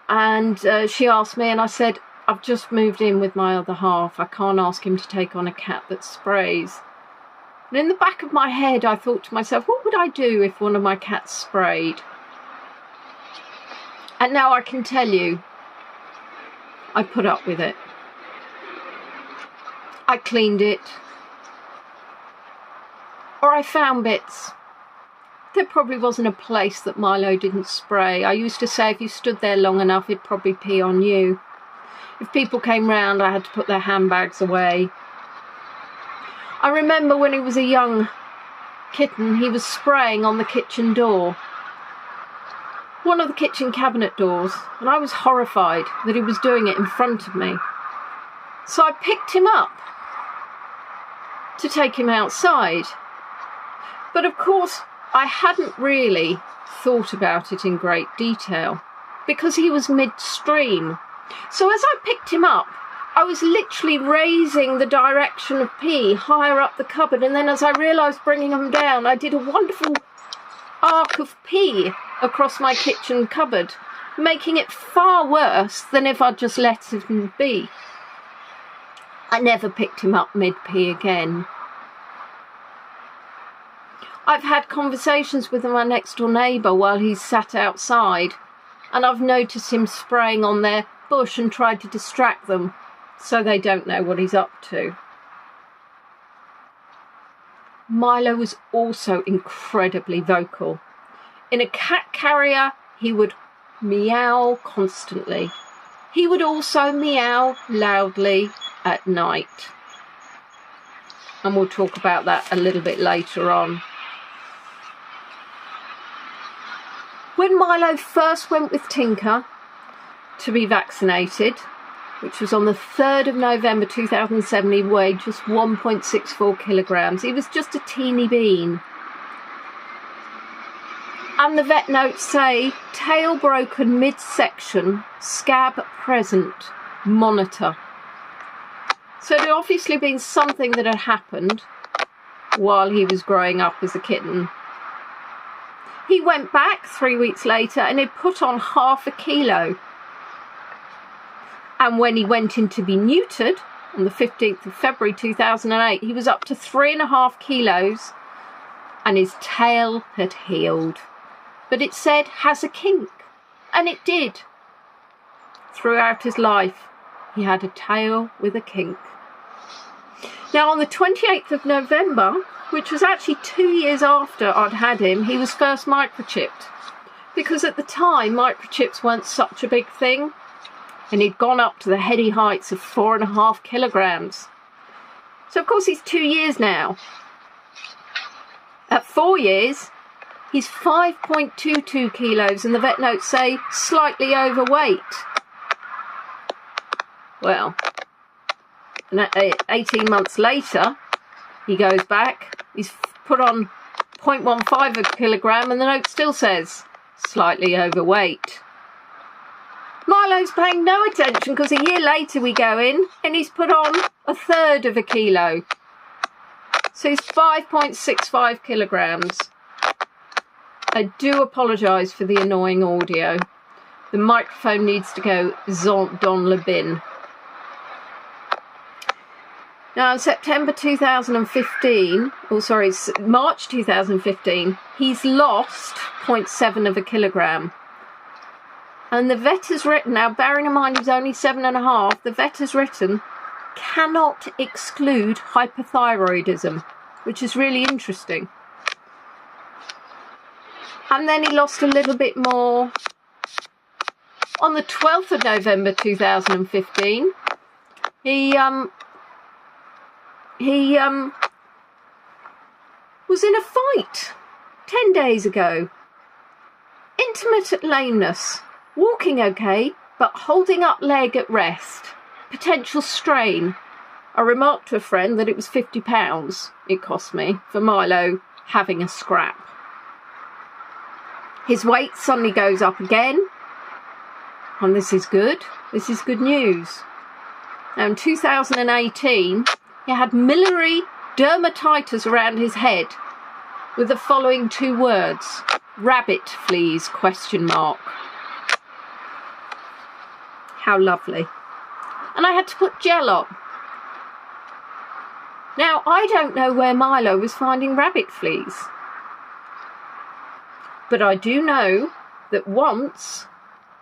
And she asked me, and I said, I've just moved in with my other half. I can't ask him to take on a cat that sprays. And in the back of my head, I thought to myself, what would I do if one of my cats sprayed? And now I can tell you, I put up with it. I cleaned it. Or I found bits. There probably wasn't a place that Milo didn't spray. I used to say if you stood there long enough, he'd probably pee on you. If people came round, I had to put their handbags away. I remember when he was a young kitten, he was spraying on the kitchen door. One of the kitchen cabinet doors, and I was horrified that he was doing it in front of me. So I picked him up to take him outside. But of course, I hadn't really thought about it in great detail because he was midstream. So as I picked him up, I was literally raising the direction of pee higher up the cupboard, and then as I realised bringing him down, I did a wonderful arc of pee across my kitchen cupboard, making it far worse than if I'd just let him be. I never picked him up mid-pee again. I've had conversations with my next door neighbour while he's sat outside, and I've noticed him spraying on their bush and tried to distract them so they don't know what he's up to. Milo was also incredibly vocal. In a cat carrier, he would meow constantly. He would also meow loudly at night. And we'll talk about that a little bit later on. When Milo first went with Tinker to be vaccinated, which was on the 3rd of November 2007, he weighed just 1.64 kilograms. He was just a teeny bean. And the vet notes say, tail broken midsection, scab present, monitor. So it had obviously been something that had happened while he was growing up as a kitten. He went back 3 weeks later and he'd put on ½ kilo. And when he went in to be neutered on the 15th of February 2008, he was up to 3.5 kilos and his tail had healed. But it said, has a kink. And it did. Throughout his life, he had a tail with a kink. Now, on the 28th of November, which was actually 2 years after I'd had him, he was first microchipped. Because at the time, microchips weren't such a big thing. And he'd gone up to the heady heights of 4.5 kilograms. So, of course, he's 2 years now. At 4 years, He's 5.22 kilos and the vet notes say slightly overweight. Well, 18 months later, he goes back. He's put on 0.15 a kilogram and the note still says slightly overweight. Milo's paying no attention because a year later we go in and he's put on 1/3 of a kilo. So he's 5.65 kilograms. I do apologise for the annoying audio. The microphone needs to go dans le bin. Now in September 2015, March 2015, he's lost 0.7 of a kilogram. And the vet has written, now bearing in mind he's only 7.5, the vet has written, cannot exclude hypothyroidism, which is really interesting. And then he lost a little bit more on the 12th of November 2015. He was in a fight 10 days ago. Intermittent lameness, walking okay, but holding up leg at rest. Potential strain. I remarked to a friend that it was £50 it cost me for Milo having a scrap. His weight suddenly goes up again, and this is good. This is good news. Now in 2018, he had miliary dermatitis around his head with the following 2 words, rabbit fleas, ? How lovely. And I had to put gel on. Now, I don't know where Milo was finding rabbit fleas. But I do know that once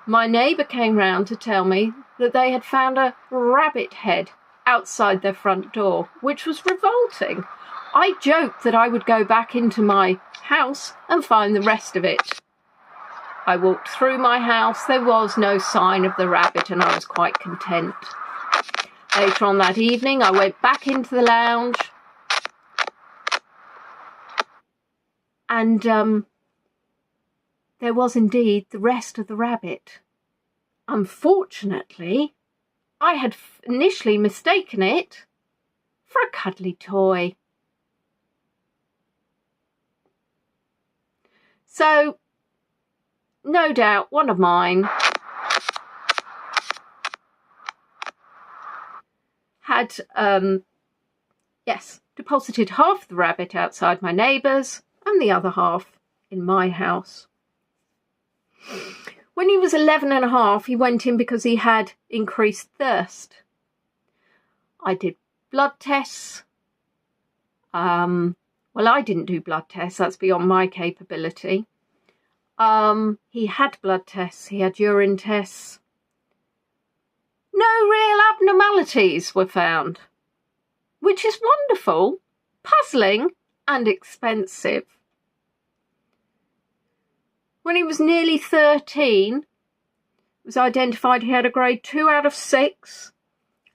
my neighbour came round to tell me that they had found a rabbit head outside their front door, which was revolting. I joked that I would go back into my house and find the rest of it. I walked through my house, there was no sign of the rabbit and I was quite content. Later on that evening I went back into the lounge and there was indeed the rest of the rabbit. Unfortunately, I had initially mistaken it for a cuddly toy. So, no doubt one of mine had, deposited half the rabbit outside my neighbour's and the other half in my house. When he was 11.5, he went in because he had increased thirst. I did blood tests. Well, I didn't do blood tests. That's beyond my capability. He had blood tests. He had urine tests. No real abnormalities were found, which is wonderful, puzzling, and expensive. When he was nearly 13, it was identified he had a grade 2 out of 6,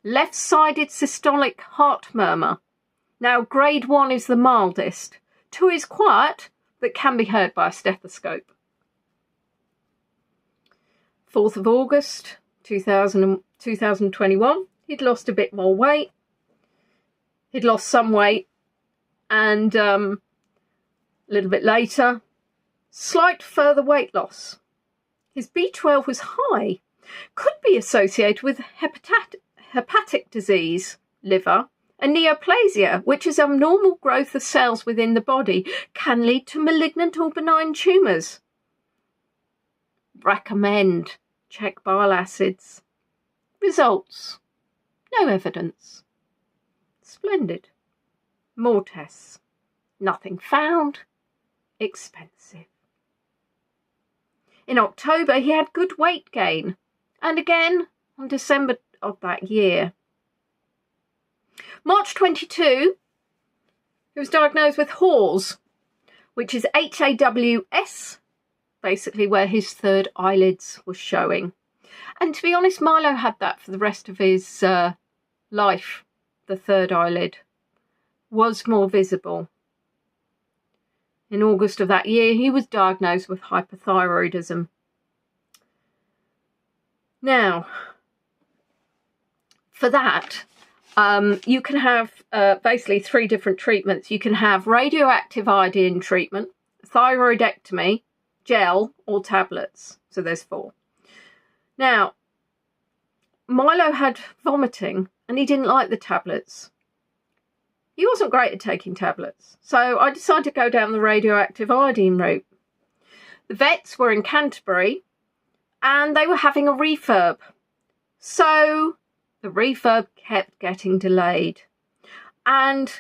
left-sided systolic heart murmur. Now, grade 1 is the mildest. 2 is quiet, but can be heard by a stethoscope. 4th of August 2021, he'd lost a bit more weight. He'd lost some weight, and a little bit later, slight further weight loss. His B12 was high, could be associated with hepatic disease, liver, and neoplasia, which is abnormal growth of cells within the body, can lead to malignant or benign tumours. Recommend check bile acids. Results, no evidence. Splendid. More tests. Nothing found. Expensive. In October, he had good weight gain, and again on December of that year. March 22, he was diagnosed with HAWS, which is HAWS, basically where his 3rd eyelids were showing. And to be honest, Milo had that for the rest of his life. The 3rd eyelid was more visible. in August of that year, he was diagnosed with hypothyroidism. Now, for that, you can have basically 3 different treatments. You can have radioactive iodine treatment, thyroidectomy, gel, or tablets. So there's 4. Now, Milo had vomiting and he didn't like the tablets. He wasn't great at taking tablets. So I decided to go down the radioactive iodine route. The vets were in Canterbury and they were having a refurb. So the refurb kept getting delayed. And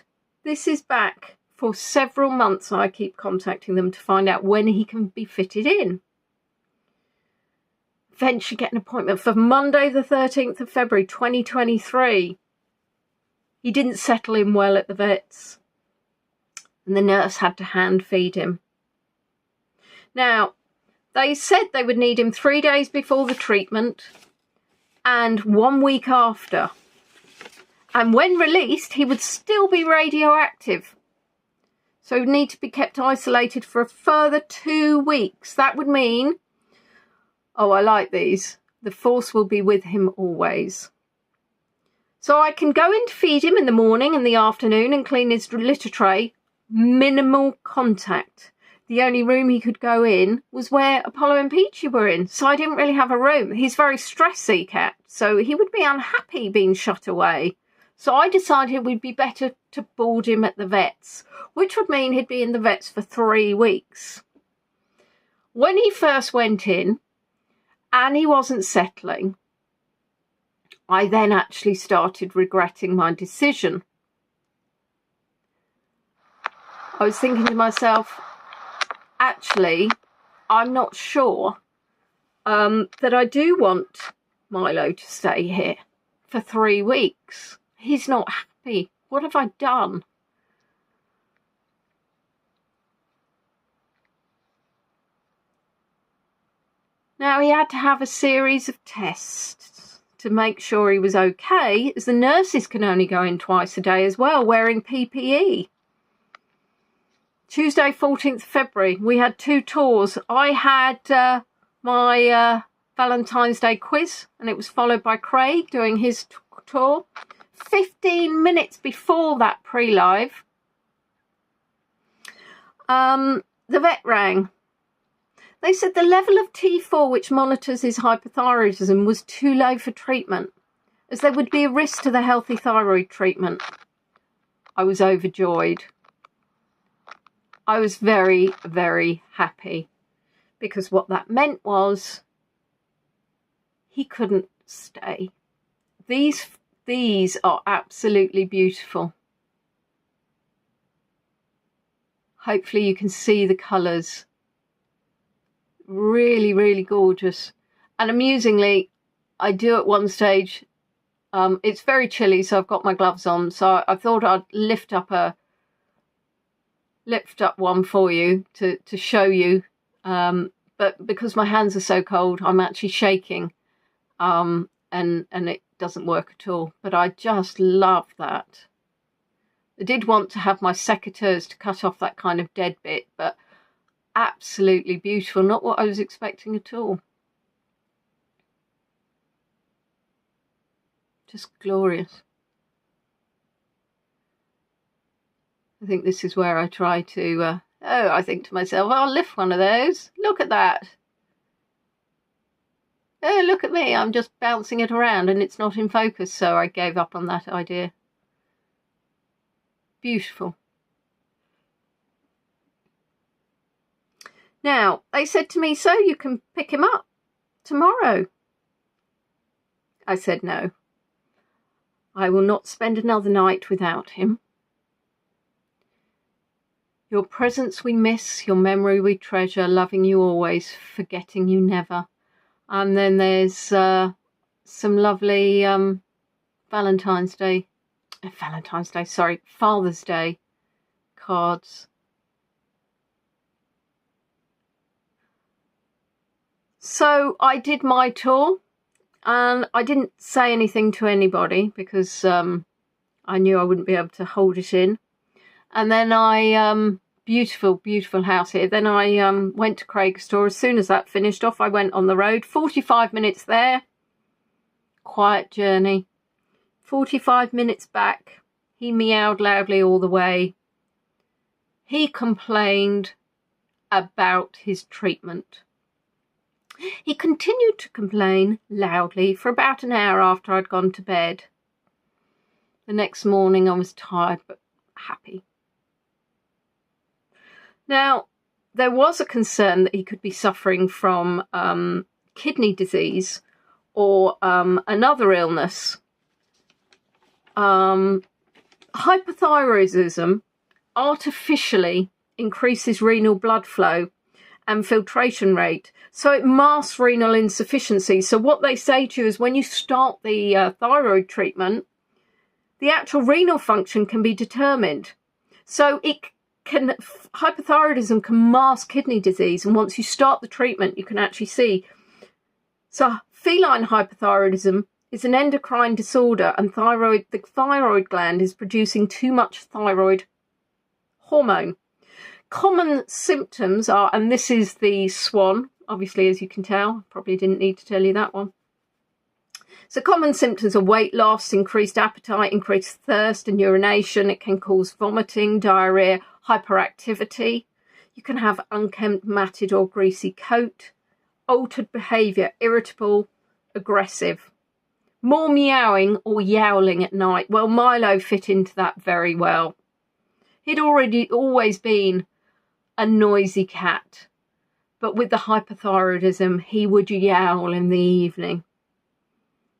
this is back for several months. I keep contacting them to find out when he can be fitted in. Eventually get an appointment for Monday the 13th of February 2023. He didn't settle in well at the vets. And the nurse had to hand feed him. Now, they said they would need him 3 days before the treatment and 1 week after. And when released, he would still be radioactive. So he would need to be kept isolated for a further 2 weeks. That would mean, oh, I like these, the force will be with him always. So I can go in to feed him in the morning and the afternoon and clean his litter tray. Minimal contact. The only room he could go in was where Apollo and Peachy were in. So I didn't really have a room. He's very stressy cat. So he would be unhappy being shut away. So I decided it would be better to board him at the vets, which would mean he'd be in the vets for 3 weeks. When he first went in and he wasn't settling, I then actually started regretting my decision. I was thinking to myself, actually, I'm not sure that I do want Milo to stay here for 3 weeks. He's not happy. What have I done? Now, he had to have a series of tests to make sure he was okay, as the nurses can only go in twice a day as well, wearing PPE. Tuesday, 14th February, we had 2 tours. I had my Valentine's Day quiz, and it was followed by Craig doing his tour. 15 minutes before that pre-live, the vet rang. They said the level of T4, which monitors his hypothyroidism, was too low for treatment, as there would be a risk to the healthy thyroid treatment. I was overjoyed. I was very, very happy, because what that meant was he couldn't stay. These are absolutely beautiful. Hopefully you can see the colours. Really, really gorgeous. And amusingly, I do at one stage, it's very chilly, so I've got my gloves on, so I thought I'd lift up one for you to show you, but because my hands are so cold, I'm actually shaking, and it doesn't work at all. But I just love that. I did want to have my secateurs to cut off that kind of dead bit, but absolutely beautiful. Not what I was expecting at all. Just glorious. I think this is where I try to, I think to myself, I'll lift one of those. Look at that. Oh, look at me. I'm just bouncing it around and it's not in focus, so I gave up on that idea. Beautiful. Now, they said to me, so you can pick him up tomorrow. I said no. I will not spend another night without him. Your presence we miss, your memory we treasure, loving you always, forgetting you never. And then there's some lovely Father's Day cards. So I did my tour, and I didn't say anything to anybody because I knew I wouldn't be able to hold it in. And then I beautiful, beautiful house here. Then I went to Craig's store. As soon as that finished off, I went on the road. 45 minutes there. Quiet journey. 45 minutes back. He meowed loudly all the way. He complained about his treatment. He continued to complain loudly for about an hour after I'd gone to bed. The next morning I was tired but happy. Now, there was a concern that he could be suffering from kidney disease or another illness. Hypothyroidism artificially increases renal blood flow and filtration rate, so it masks renal insufficiency. So what they say to you is when you start the thyroid treatment, the actual renal function can be determined. So hypothyroidism can mask kidney disease, and once you start the treatment, you can actually see. So feline hypothyroidism is an endocrine disorder, and the thyroid gland is producing too much thyroid hormone. Common symptoms are, and this is the SWAN, obviously, as you can tell, probably didn't need to tell you that one. So common symptoms are weight loss, increased appetite, increased thirst and urination. It can cause vomiting, diarrhea, hyperactivity. You can have unkempt, matted or greasy coat, altered behaviour, irritable, aggressive. More meowing or yowling at night. Well, Milo fit into that very well. He'd always been a noisy cat, but with the hypothyroidism, he would yowl in the evening.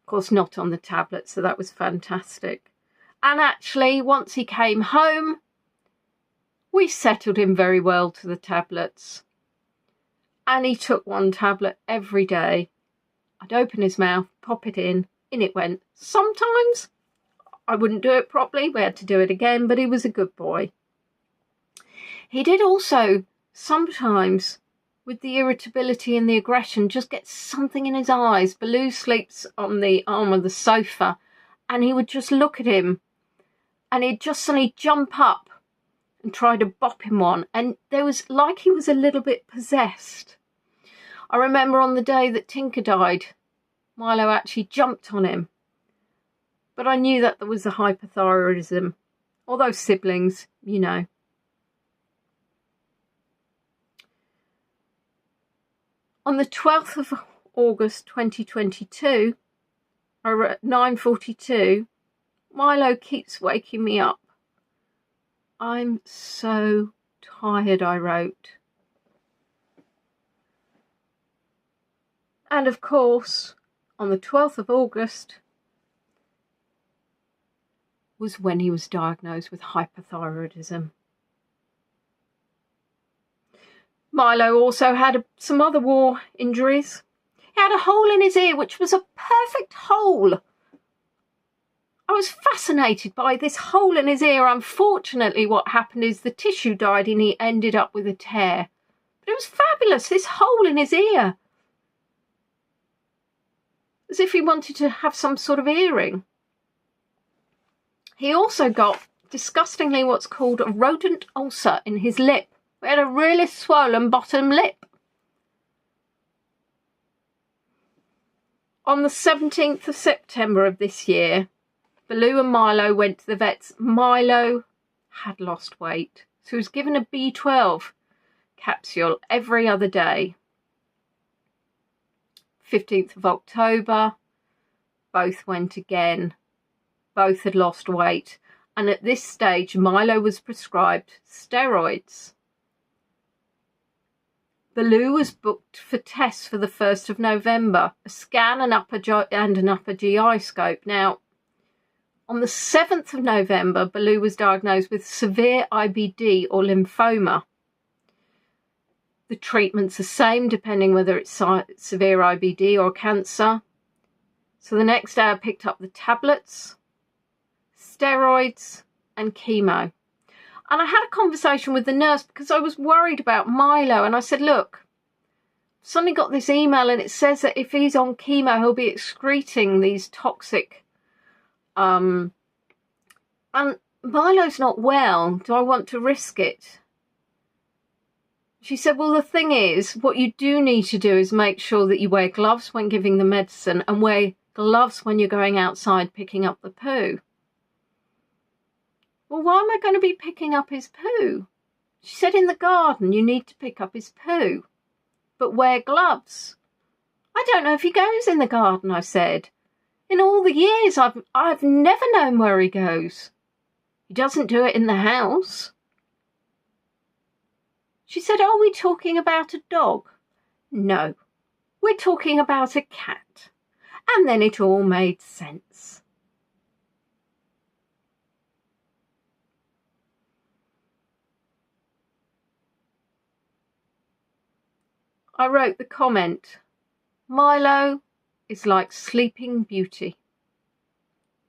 Of course, not on the tablet, so that was fantastic. And actually, once he came home, we settled him very well to the tablets. And he took one tablet every day. I'd open his mouth, pop it in it went. Sometimes I wouldn't do it properly. We had to do it again, but he was a good boy. He did also sometimes, with the irritability and the aggression, just get something in his eyes. Baloo sleeps on the arm of the sofa, and he would just look at him, and he'd just suddenly jump up and try to bop him one. And there was like he was a little bit possessed. I remember on the day that Tinker died, Milo actually jumped on him. But I knew that there was a hypothyroidism. Although siblings, you know. On the 12th of August 2022, at 9:42, Milo keeps waking me up. I'm so tired, I wrote. And of course, on the 12th of August was when he was diagnosed with hypothyroidism. Milo also had some other war injuries. He had a hole in his ear, which was a perfect hole. I was fascinated by this hole in his ear. Unfortunately, what happened is the tissue died and he ended up with a tear. But it was fabulous, this hole in his ear. As if he wanted to have some sort of earring. He also got, disgustingly, what's called a rodent ulcer in his lip. We had a really swollen bottom lip. On the 17th of September of this year, Baloo and Milo went to the vets. Milo had lost weight, so he was given a B12 capsule every other day. 15th of October, both went again. Both had lost weight, and at this stage Milo was prescribed steroids. Baloo was booked for tests for the 1st of November, a scan and an upper GI scope. Now, on the 7th of November, Baloo was diagnosed with severe IBD or lymphoma. The treatment's the same depending whether it's severe IBD or cancer. So the next day I picked up the tablets, steroids and chemo. And I had a conversation with the nurse because I was worried about Milo. And I said, look, I've suddenly got this email and it says that if he's on chemo, he'll be excreting these toxic... and Milo's not well. Do I want to risk it? She said, well, the thing is, what you do need to do is make sure that you wear gloves when giving the medicine and wear gloves when you're going outside picking up the poo. Well, why am I going to be picking up his poo? She said, in the garden you need to pick up his poo, but wear gloves. I don't know if he goes in the garden, I said. In all the years, I've never known where he goes. He doesn't do it in the house. She said, are we talking about a dog? No, we're talking about a cat. And then it all made sense. I wrote the comment, Milo is like Sleeping Beauty.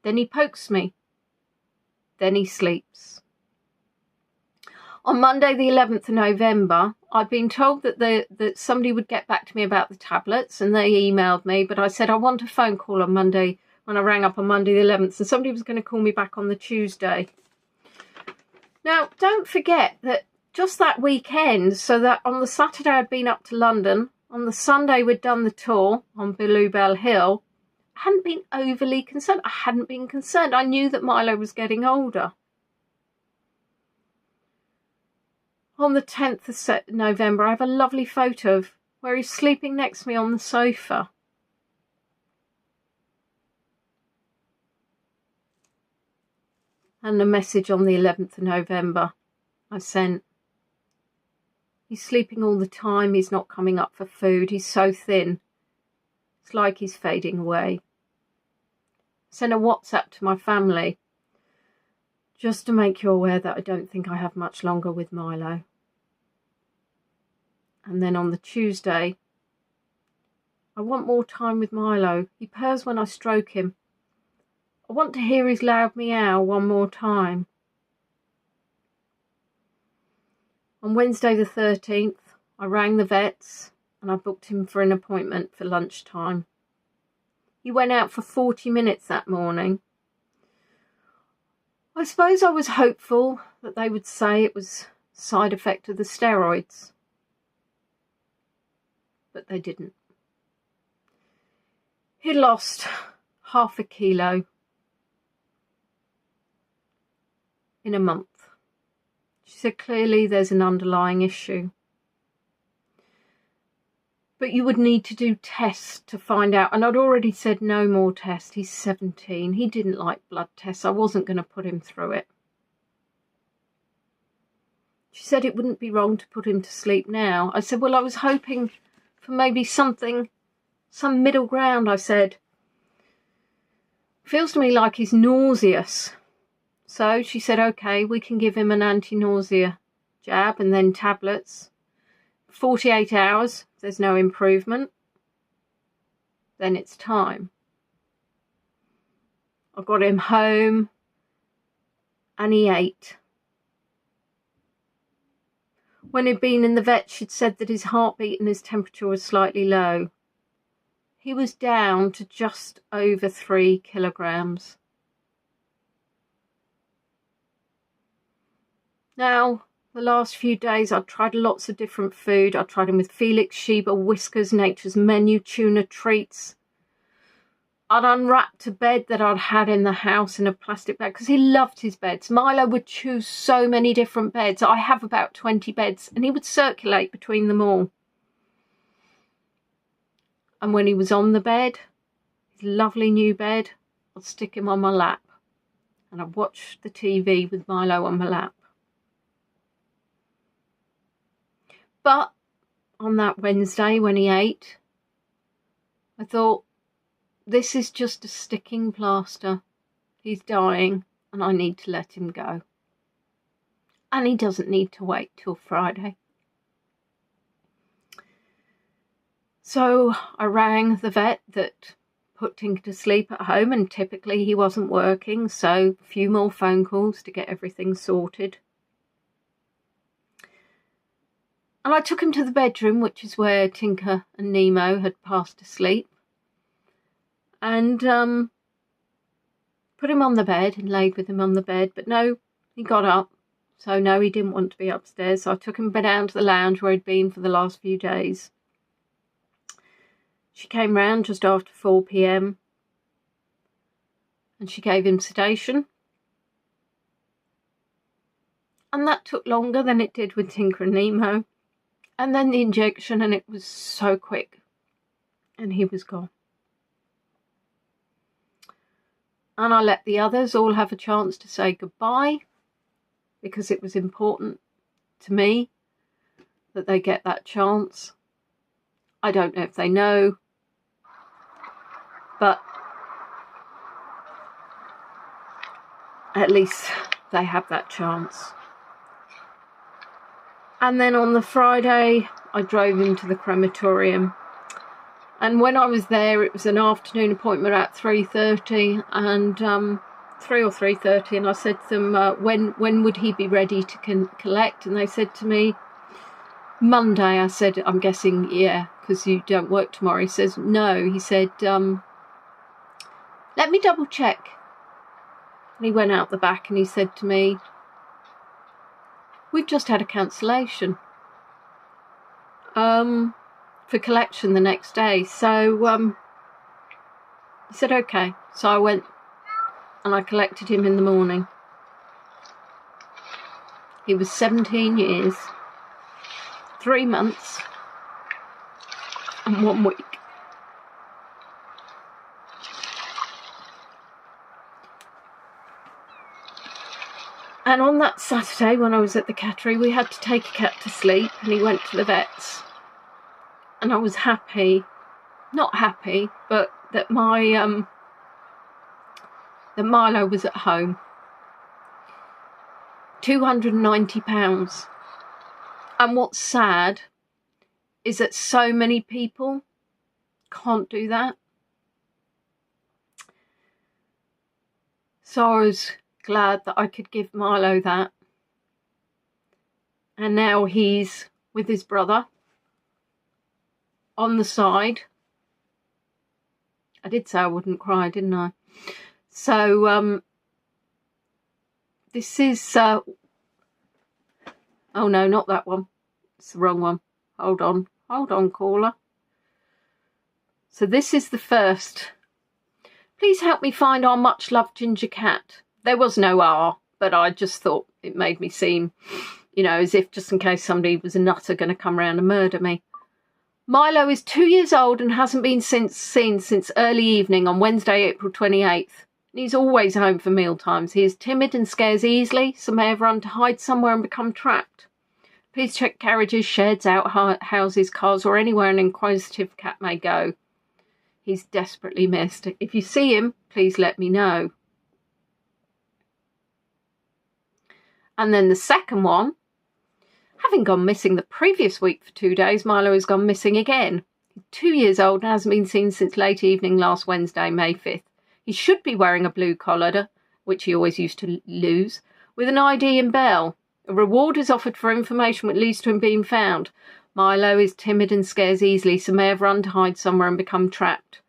Then he pokes me. Then he sleeps. On Monday the 11th of November, I'd been told that somebody would get back to me about the tablets, and they emailed me, but I said I want a phone call on Monday when I rang up on Monday the 11th, and somebody was going to call me back on the Tuesday. Now, don't forget that just that weekend, so that on the Saturday I'd been up to London, on the Sunday we'd done the tour on Bluebell Hill. I hadn't been overly concerned. I hadn't been concerned. I knew that Milo was getting older. On the 10th of November, I have a lovely photo of where he's sleeping next to me on the sofa. And a message on the 11th of November I sent. He's sleeping all the time. He's not coming up for food. He's so thin. It's like he's fading away. Sent a WhatsApp to my family just to make you aware that I don't think I have much longer with Milo. And then on the Tuesday, I want more time with Milo. He purrs when I stroke him. I want to hear his loud meow one more time. On Wednesday the 13th, I rang the vets and I booked him for an appointment for lunchtime. He went out for 40 minutes that morning. I suppose I was hopeful that they would say it was a side effect of the steroids, but they didn't. He lost half a kilo in a month. She said, clearly there's an underlying issue. But you would need to do tests to find out. And I'd already said no more tests. He's 17. He didn't like blood tests. I wasn't going to put him through it. She said it wouldn't be wrong to put him to sleep now. I said, well, I was hoping for maybe some middle ground. I said, feels to me like he's nauseous. So she said, okay, we can give him an anti-nausea jab and then tablets. 48 hours, if there's no improvement, then it's time. I got him home and he ate. When he'd been in the vet, she'd said that his heartbeat and his temperature was slightly low. He was down to just over 3 kilograms. Now, the last few days I'd tried lots of different food. I tried him with Felix, Sheba, Whiskers, Nature's Menu, tuna treats. I'd unwrapped a bed that I'd had in the house in a plastic bag because he loved his beds. Milo would choose so many different beds. I have about 20 beds and he would circulate between them all. And when he was on the bed, his lovely new bed, I'd stick him on my lap and I'd watch the TV with Milo on my lap. But on that Wednesday when he ate, I thought, this is just a sticking plaster. He's dying and I need to let him go. And he doesn't need to wait till Friday. So I rang the vet that put Tinker to sleep at home, and typically he wasn't working, so a few more phone calls to get everything sorted. And I took him to the bedroom, which is where Tinker and Nemo had passed to sleep. And put him on the bed and laid with him on the bed. But no, he got up, So no, he didn't want to be upstairs. So I took him down to the lounge where he'd been for the last few days. She came round just after 4 p.m. and she gave him sedation. And that took longer than it did with Tinker and Nemo. And then the injection, and it was so quick. And he was gone. And I let the others all have a chance to say goodbye, because it was important to me that they get that chance. I don't know if they know, but at least they have that chance. And then on the Friday, I drove him to the crematorium. And when I was there, it was an afternoon appointment at 3:30, and 3 or 3:30, and I said to them, when would he be ready to collect? And they said to me, Monday. I said, I'm guessing, yeah, because you don't work tomorrow. He says, no. He said, let me double check. And he went out the back and he said to me, we've just had a cancellation for collection the next day. So he said, okay. So I went and I collected him in the morning. He was 17 years, 3 months and 1 week. And on that Saturday when I was at the cattery, we had to take a cat to sleep, and he went to the vet's. And I was happy, not happy, but that that Milo was at home. £290. And what's sad is that so many people can't do that. So I was glad that I could give Milo that. And now he's with his brother on the side. I did say I wouldn't cry, didn't I? So this is oh no, not that one, it's the wrong one. Hold on caller. So this is the first. Please help me find our much loved ginger cat. There was no R, but I just thought it made me seem, you know, as if just in case somebody was a nutter going to come round and murder me. Milo is 2 years old and hasn't been seen since early evening on Wednesday, April 28th. He's always home for meal times. He is timid and scares easily, so may have run to hide somewhere and become trapped. Please check carriages, sheds, outhouses, cars, or anywhere an inquisitive cat may go. He's desperately missed. If you see him, please let me know. And then the second one, having gone missing the previous week for 2 days, Milo has gone missing again. He's 2 years old and hasn't been seen since late evening last Wednesday, May 5th. He should be wearing a blue collar, which he always used to lose, with an ID and bell. A reward is offered for information which leads to him being found. Milo is timid and scares easily, so may have run to hide somewhere and become trapped.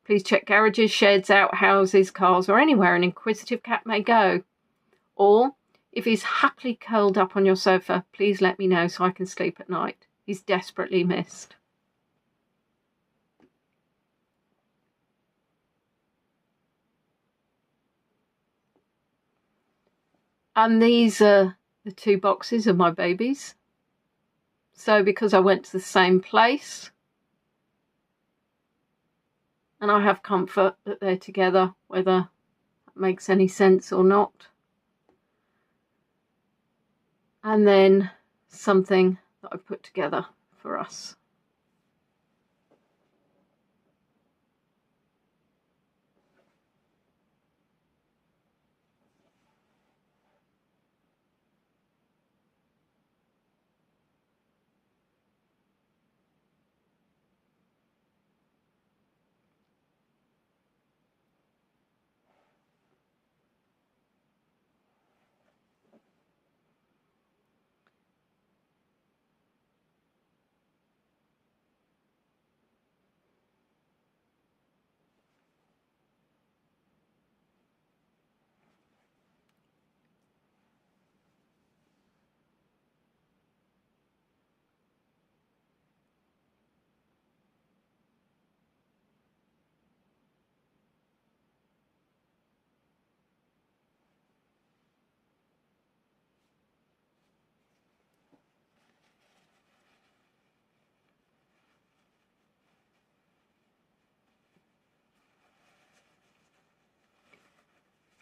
Please check garages, sheds, outhouses, cars, or anywhere an inquisitive cat may go. Or, if he's happily curled up on your sofa, please let me know so I can sleep at night. He's desperately missed. And these are the 2 boxes of my babies. So because I went to the same place, and I have comfort that they're together, whether that makes any sense or not. And then something that I put together for us.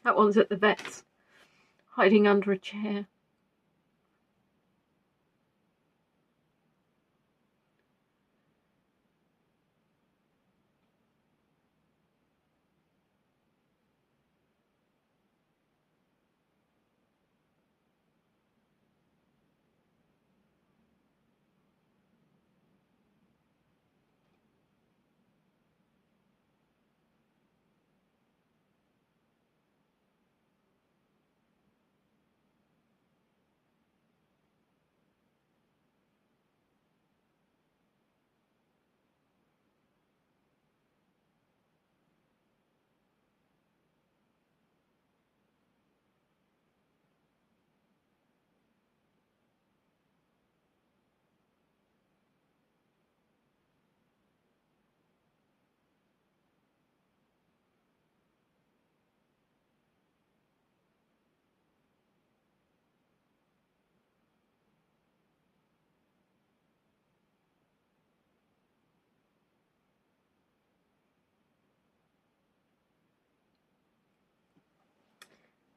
That one's at the vet's, hiding under a chair.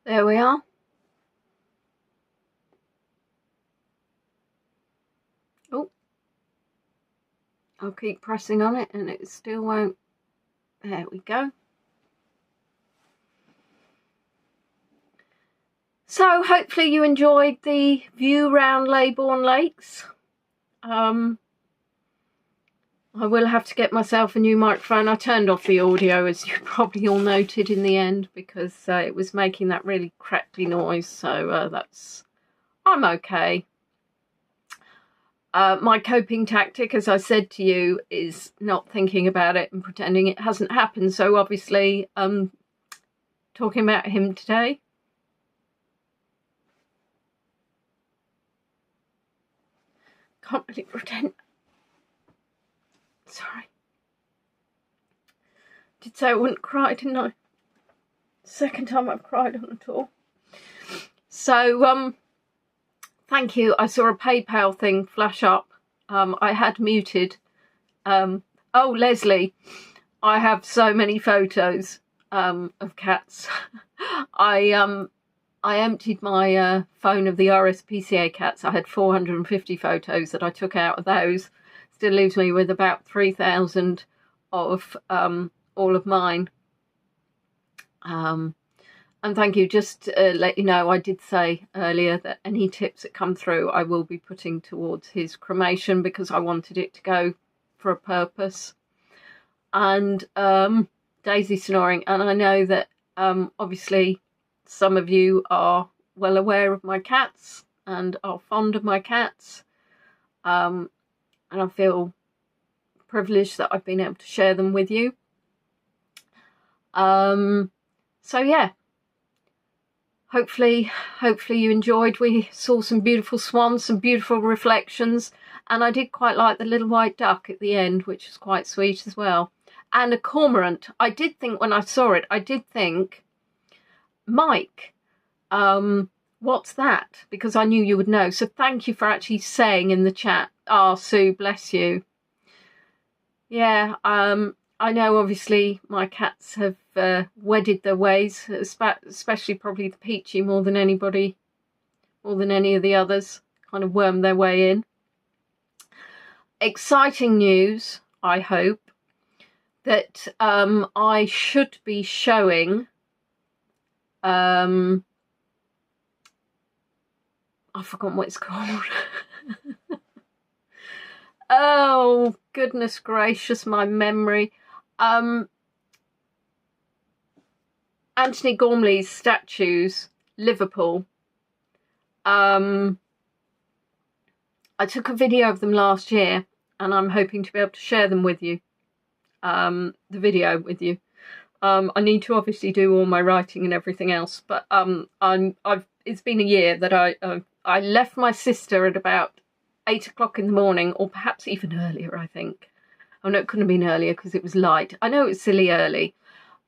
There we are. Oh, I'll keep pressing on it and it still won't. There we go. So hopefully you enjoyed the view round Leybourne Lakes. I will have to get myself a new microphone. I turned off the audio, as you probably all noted in the end, because it was making that really crackly noise. So I'm okay. My coping tactic, as I said to you, is not thinking about it and pretending it hasn't happened. So obviously, talking about him today. Can't really pretend. Sorry. Did say I wouldn't cry, didn't I? Second time I've cried on a tour. So, thank you. I saw a PayPal thing flash up. I had muted. Oh, Leslie, I have so many photos of cats. I emptied my phone of the RSPCA cats. I had 450 photos that I took out of those. Still leaves me with about 3,000 of all of mine. And thank you. Just to let you know, I did say earlier that any tips that come through I will be putting towards his cremation, because I wanted it to go for a purpose. And Daisy snoring, and I know that obviously some of you are well aware of my cats and are fond of my cats. And I feel privileged that I've been able to share them with you. So yeah, hopefully you enjoyed. We saw some beautiful swans, some beautiful reflections, and I did quite like the little white duck at the end, which was quite sweet as well. And a cormorant. I did think, when I saw it, I did think, Mike, what's that? Because I knew you would know. So thank you for actually saying in the chat. Oh, Sue, bless you. Yeah, I know obviously my cats have wedded their ways, especially probably the Peachy more than anybody, more than any of the others, kind of wormed their way in. Exciting news, I hope, that I should be showing I've forgotten what it's called. Oh, goodness gracious, my memory. Anthony Gormley's statues, Liverpool. I took a video of them last year, and I'm hoping to be able to share them with you. The video with you. I need to obviously do all my writing and everything else, but it's been a year that I left my sister at about 8 o'clock in the morning, or perhaps even earlier, I think. Oh no, it couldn't have been earlier because it was light. I know it's silly early.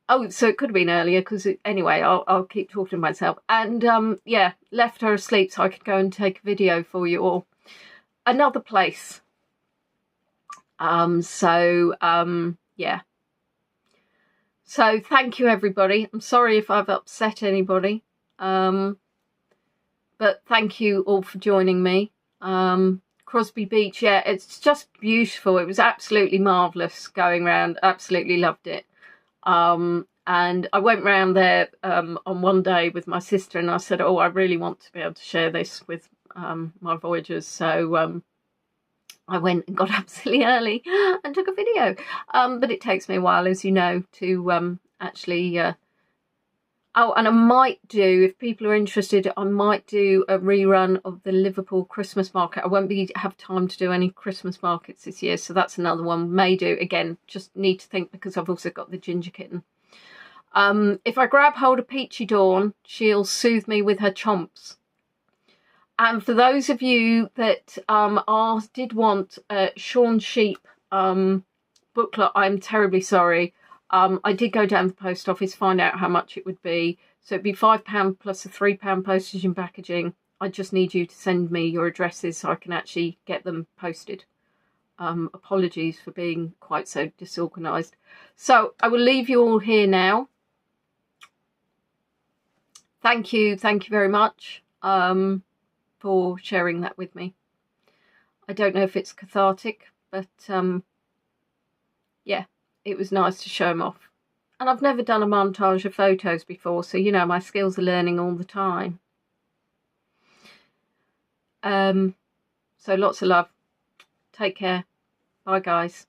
Oh, so it could have been earlier because anyway, I'll keep talking to myself. And yeah, left her asleep so I could go and take a video for you all. Another place. Yeah. So thank you, everybody. I'm sorry if I've upset anybody. But thank you all for joining me. Crosby Beach, yeah, it's just beautiful. It was absolutely marvellous going around. Absolutely loved it. And I went round there on one day with my sister, and I said, oh, I really want to be able to share this with my voyagers. So I went and got up silly early and took a video. But it takes me a while, as you know, to actually... Oh, and I might do, if people are interested, I might do a rerun of the Liverpool Christmas market. I won't have time to do any Christmas markets this year, so that's another one. May do. Again, just need to think, because I've also got the ginger kitten. If I grab hold of Peachy Dawn, she'll soothe me with her chomps. And for those of you that did want Sean Sheep booklet, I'm terribly sorry. I did go down to the post office, find out how much it would be. So it'd be £5 plus a £3 postage and packaging. I just need you to send me your addresses so I can actually get them posted. Apologies for being quite so disorganised. So I will leave you all here now. Thank you very much for sharing that with me. I don't know if it's cathartic, but yeah, it was nice to show them off. And I've never done a montage of photos before, so you know, my skills are learning all the time. So lots of love. Take care. Bye, guys.